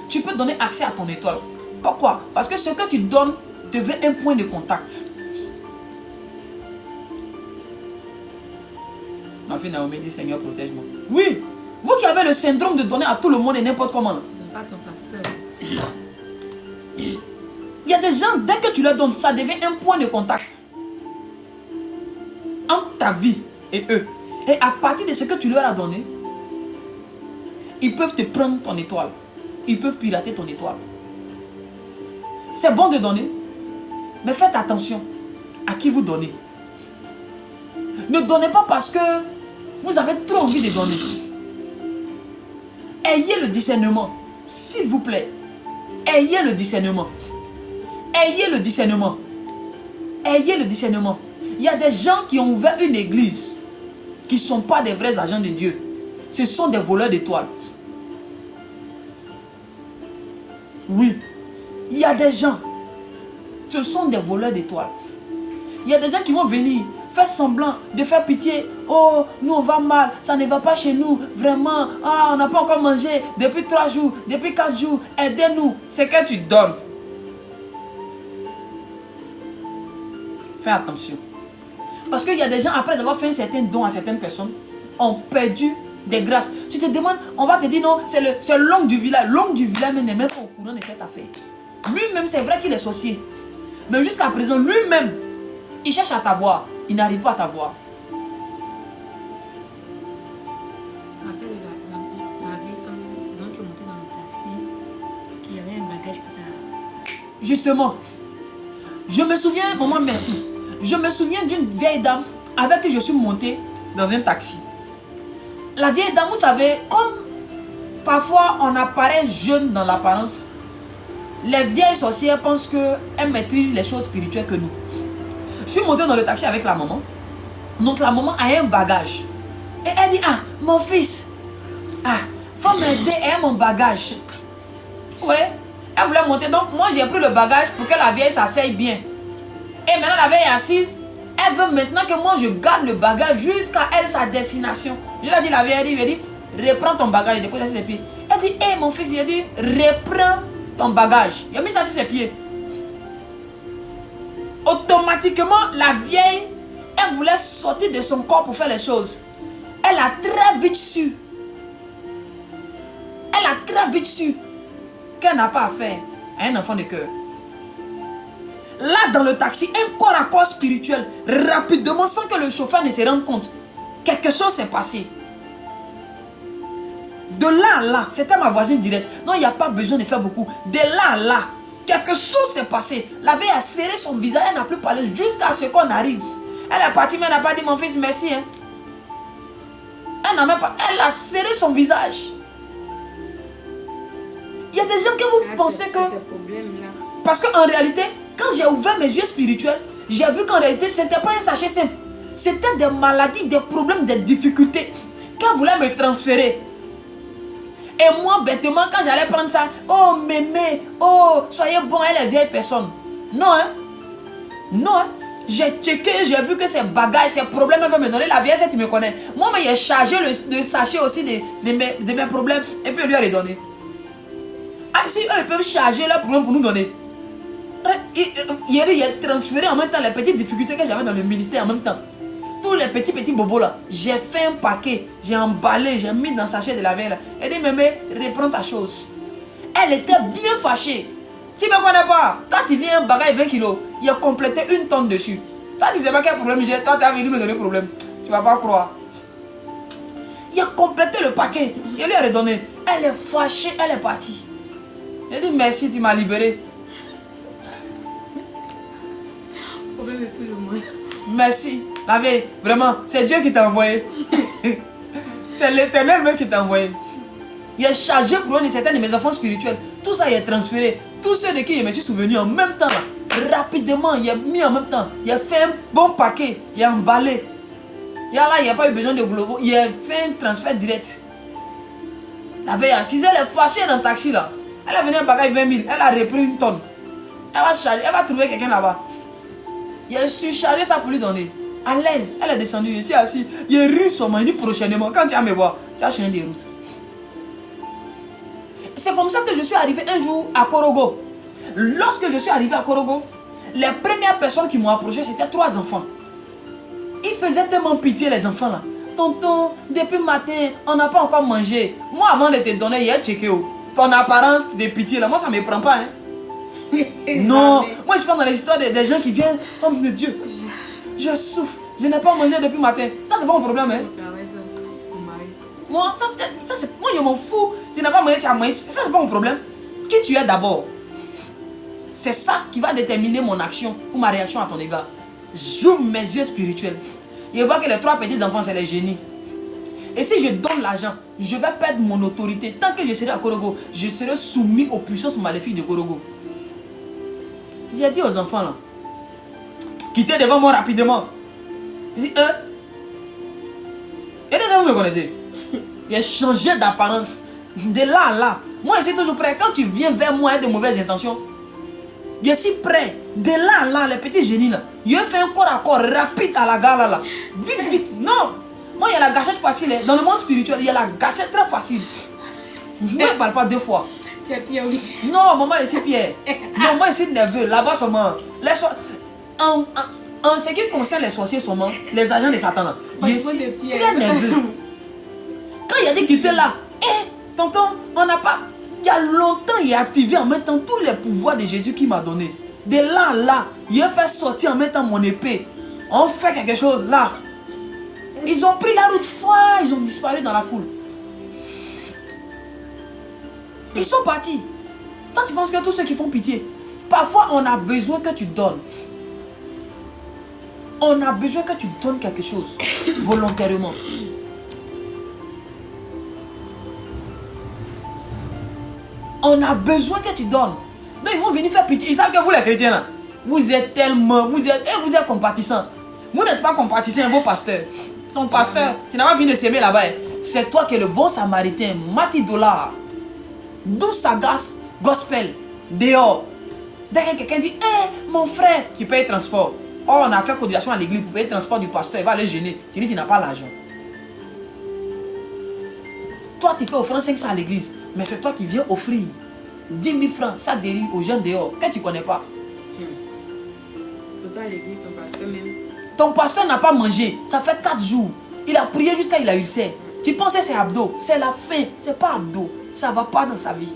Tu peux donner accès à ton étoile. Pourquoi? Parce que ce que tu donnes devient un point de contact. Ma fille Naomi dit Seigneur, protège-moi. Oui. Vous qui avez le syndrome de donner à tout le monde et n'importe comment. Pas ton pasteur. Il y a des gens, dès que tu leur donnes, ça devient un point de contact entre ta vie et eux. Et à partir de ce que tu leur as donné, ils peuvent te prendre ton étoile. Ils peuvent pirater ton étoile. C'est bon de donner, mais faites attention à qui vous donnez. Ne donnez pas parce que vous avez trop envie de donner. Ayez le discernement, s'il vous plaît. Ayez le discernement. Ayez le discernement. Ayez le discernement. Il y a des gens qui ont ouvert une église qui ne sont pas des vrais agents de Dieu. Ce sont des voleurs d'étoiles. Oui. Il y a des gens, ce sont des voleurs d'étoiles. Il y a des gens qui vont venir faire semblant de faire pitié. Oh, nous on va mal, ça ne va pas chez nous, vraiment. Ah, on n'a pas encore mangé depuis 3 jours, depuis 4 jours. Aidez-nous. C'est que tu donnes. Fais attention. Parce qu'il y a des gens, après avoir fait un certain don à certaines personnes, ont perdu des grâces. Tu te demandes, on va te dire non, c'est l'homme du village. L'homme du village n'est même pas au courant de cette affaire. Lui-même, c'est vrai qu'il est sorcier. Mais jusqu'à présent, lui-même, il cherche à t'avoir. Il n'arrive pas à t'avoir. Je me rappelle la vieille femme dont tu es monté dans le taxi, qui avait un bagage qui t'a... Justement, je me souviens, maman, merci. Je me souviens d'une vieille dame avec qui je suis monté dans un taxi. La vieille dame, vous savez, comme parfois on apparaît jeune dans l'apparence, les vieilles sorcières pensent qu'elles maîtrisent les choses spirituelles que nous. Je suis monté dans le taxi avec la maman. Donc la maman a un bagage. Et elle dit, ah, mon fils, ah, faut m'aider, elle a mon bagage. Ouais, elle voulait monter. Donc moi j'ai pris le bagage pour que la vieille s'asseye bien. Et maintenant la vieille est assise. Elle veut maintenant que moi je garde le bagage jusqu'à elle, sa destination. Je lui ai dit, la vieille, elle dit, reprends ton bagage et dépose ça sur ses pieds. Elle dit, hé mon fils, il a dit, reprends ton bagage. Il a mis ça sur ses pieds. automatiquement, la vieille, elle voulait sortir de son corps pour faire les choses. Elle a très vite su. Elle a très vite su qu'elle n'a pas affaire à un enfant de cœur. Là, dans le taxi, un corps à corps spirituel, rapidement, sans que le chauffeur ne se rende compte, quelque chose s'est passé. De là à là, c'était ma voisine directe. Non, il n'y a pas besoin de faire beaucoup. De là à là, quelque chose s'est passé. La vieille a serré son visage, elle n'a plus parlé jusqu'à ce qu'on arrive. Elle est partie, mais elle n'a pas dit mon fils merci. Hein. Elle n'a même pas. Elle a serré son visage. Il y a des gens que vous pensez que. Parce qu'en réalité, quand j'ai ouvert mes yeux spirituels, j'ai vu qu'en réalité, ce n'était pas un sachet simple. C'était des maladies, des problèmes, des difficultés qu'elle voulait me transférer. Et moi, bêtement, quand j'allais prendre ça, oh mémé, oh, soyez bon, elle est vieille personne. Non, hein. Non, hein. J'ai checké, j'ai vu que ces bagailles, ces problèmes, elle veut me donner. La vieille, tu me connais. Moi, mais j'ai chargé le sachet aussi de mes problèmes. Et puis, elle lui a redonné. Ah, si eux peuvent charger leurs problèmes pour nous donner. Il a transféré en même temps les petites difficultés que j'avais dans le ministère en même temps. Tous les petits bobos là, j'ai fait un paquet, j'ai emballé, j'ai mis dans le sachet de la veille là. Elle dit, mémé, reprends ta chose. Elle était bien fâchée. Tu ne me connais pas. Quand tu viens un bagage 20 kilos, il a complété 1 tonne dessus. Toi, tu ne sais pas quel problème j'ai. Toi, tu as venu me donner problème. Tu ne vas pas croire. Il a complété le paquet. Il lui a redonné. Elle est fâchée, elle est partie. Elle dit, merci, tu m'as libéré. Problème de tout le monde. Merci. La veille, vraiment, c'est Dieu qui t'a envoyé. C'est l'Éternel même qui t'a envoyé. Il a chargé pour un de certains de mes enfants spirituels. Tout ça, il a transféré. Tous ceux de qui je me suis souvenu en même temps, là, rapidement, il a mis en même temps. Il a fait un bon paquet. Il a emballé. Et là, il n'y a pas eu besoin de globo. Il a fait un transfert direct. La veille, à 6 heures, elle est fâchée dans le taxi là. Elle a venu un bagage 20 000. Elle a repris 1 tonne. Elle va charger, elle va trouver quelqu'un là-bas. Il a surchargé ça pour lui donner. À l'aise, elle est descendue ici, assis. Il a ri sur moi, il dit prochainement, quand tu vas me voir, tu vas changer de route. C'est comme ça que je suis arrivé un jour à Korogo. Lorsque je suis arrivé à Korogo, les premières personnes qui m'ont approché, c'était 3 enfants. Ils faisaient tellement pitié, les enfants là. Tonton, depuis le matin, on n'a pas encore mangé. Moi, avant de te donner, il y a checké. Ton apparence de pitié là, moi, ça ne me prend pas. Hein. Non, moi, je parle dans les histoires des gens qui viennent. Oh mon Dieu. Je souffre, je n'ai pas mangé depuis le matin. Ça, c'est pas mon problème, hein. Moi, moi, je m'en fous. Tu n'as pas mangé, tu as mangé. Ça, c'est pas mon problème. Qui tu es d'abord? C'est ça qui va déterminer mon action ou ma réaction à ton égard. J'ouvre mes yeux spirituels. Je vois que les 3 petits enfants, c'est les génies. Et si je donne l'argent, je vais perdre mon autorité. Tant que je serai à Korogo, je serai soumis aux puissances maléfiques de Korogo. J'ai dit aux enfants là, quittez devant moi rapidement. Je dis, et vous me connaissez. J'ai changé d'apparence. De là à là. Moi, je suis toujours prêt. Quand tu viens vers moi avec de mauvaises intentions, je suis prêt. De là à là, les petits génies là. Je fais un corps à corps rapide à la gare là. Vite, vite. Non. Moi, il y a la gâchette facile. Hein. Dans le monde spirituel, il y a la gâchette très facile. Moi, je ne parle pas 2 fois. Tu es Pierre, oui. Non, maman, je suis Pierre. Non, moi, je suis nerveux. Là-bas seulement. En ce qui concerne les sorciers seulement, les agents de Satan là, je suis très nerveux. Quand il y a des qui étaient là, tonton, on n'a pas. Il y a longtemps, il a activé en même temps tous les pouvoirs de Jésus qu'il m'a donné. De là à là, il a fait sortir en même temps mon épée. On fait quelque chose là. Ils ont pris la route foire, ils ont disparu dans la foule. Ils sont partis. Toi, tu penses que tous ceux qui font pitié, parfois on a besoin que tu donnes. On a besoin que tu donnes quelque chose volontairement. On a besoin que tu donnes. Donc ils vont venir faire pitié. Ils savent que vous les chrétiens là, vous êtes tellement, vous êtes compatissants. Vous n'êtes pas compatissants, vos pasteurs. Ton pasteur, tu n'as pas fini de s'aimer là-bas. C'est toi qui es le bon samaritain, Mati Dollar. D'où sagace gospel, dehors. Dès que quelqu'un dit, mon frère, tu payes transport. Oh, on a fait cotisation à l'église pour payer le transport du pasteur, il va aller gêner. Tu dis, tu n'as pas l'argent. Toi, tu fais offrande 500 à l'église, mais c'est toi qui viens offrir 10 000 francs, sac de riz aux gens dehors, que tu ne connais pas. pourtant à l'église, ton pasteur même. Ton pasteur n'a pas mangé. Ça fait 4 jours. Il a prié jusqu'à il a ulcère. Tu pensais c'est abdos. C'est la faim. C'est pas abdos. Ça va pas dans sa vie.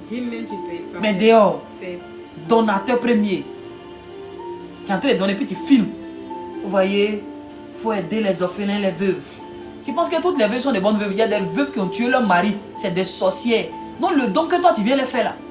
Dis même tu payes pas. Mais dehors, Fais. donateur premier. Tu es en train de donner puis tu filmes. Vous voyez, il faut aider les orphelins, les veuves. Tu penses que toutes les veuves sont des bonnes veuves? Il y a des veuves qui ont tué leur mari. C'est des sorcières. Donc le don que toi tu viens les faire là.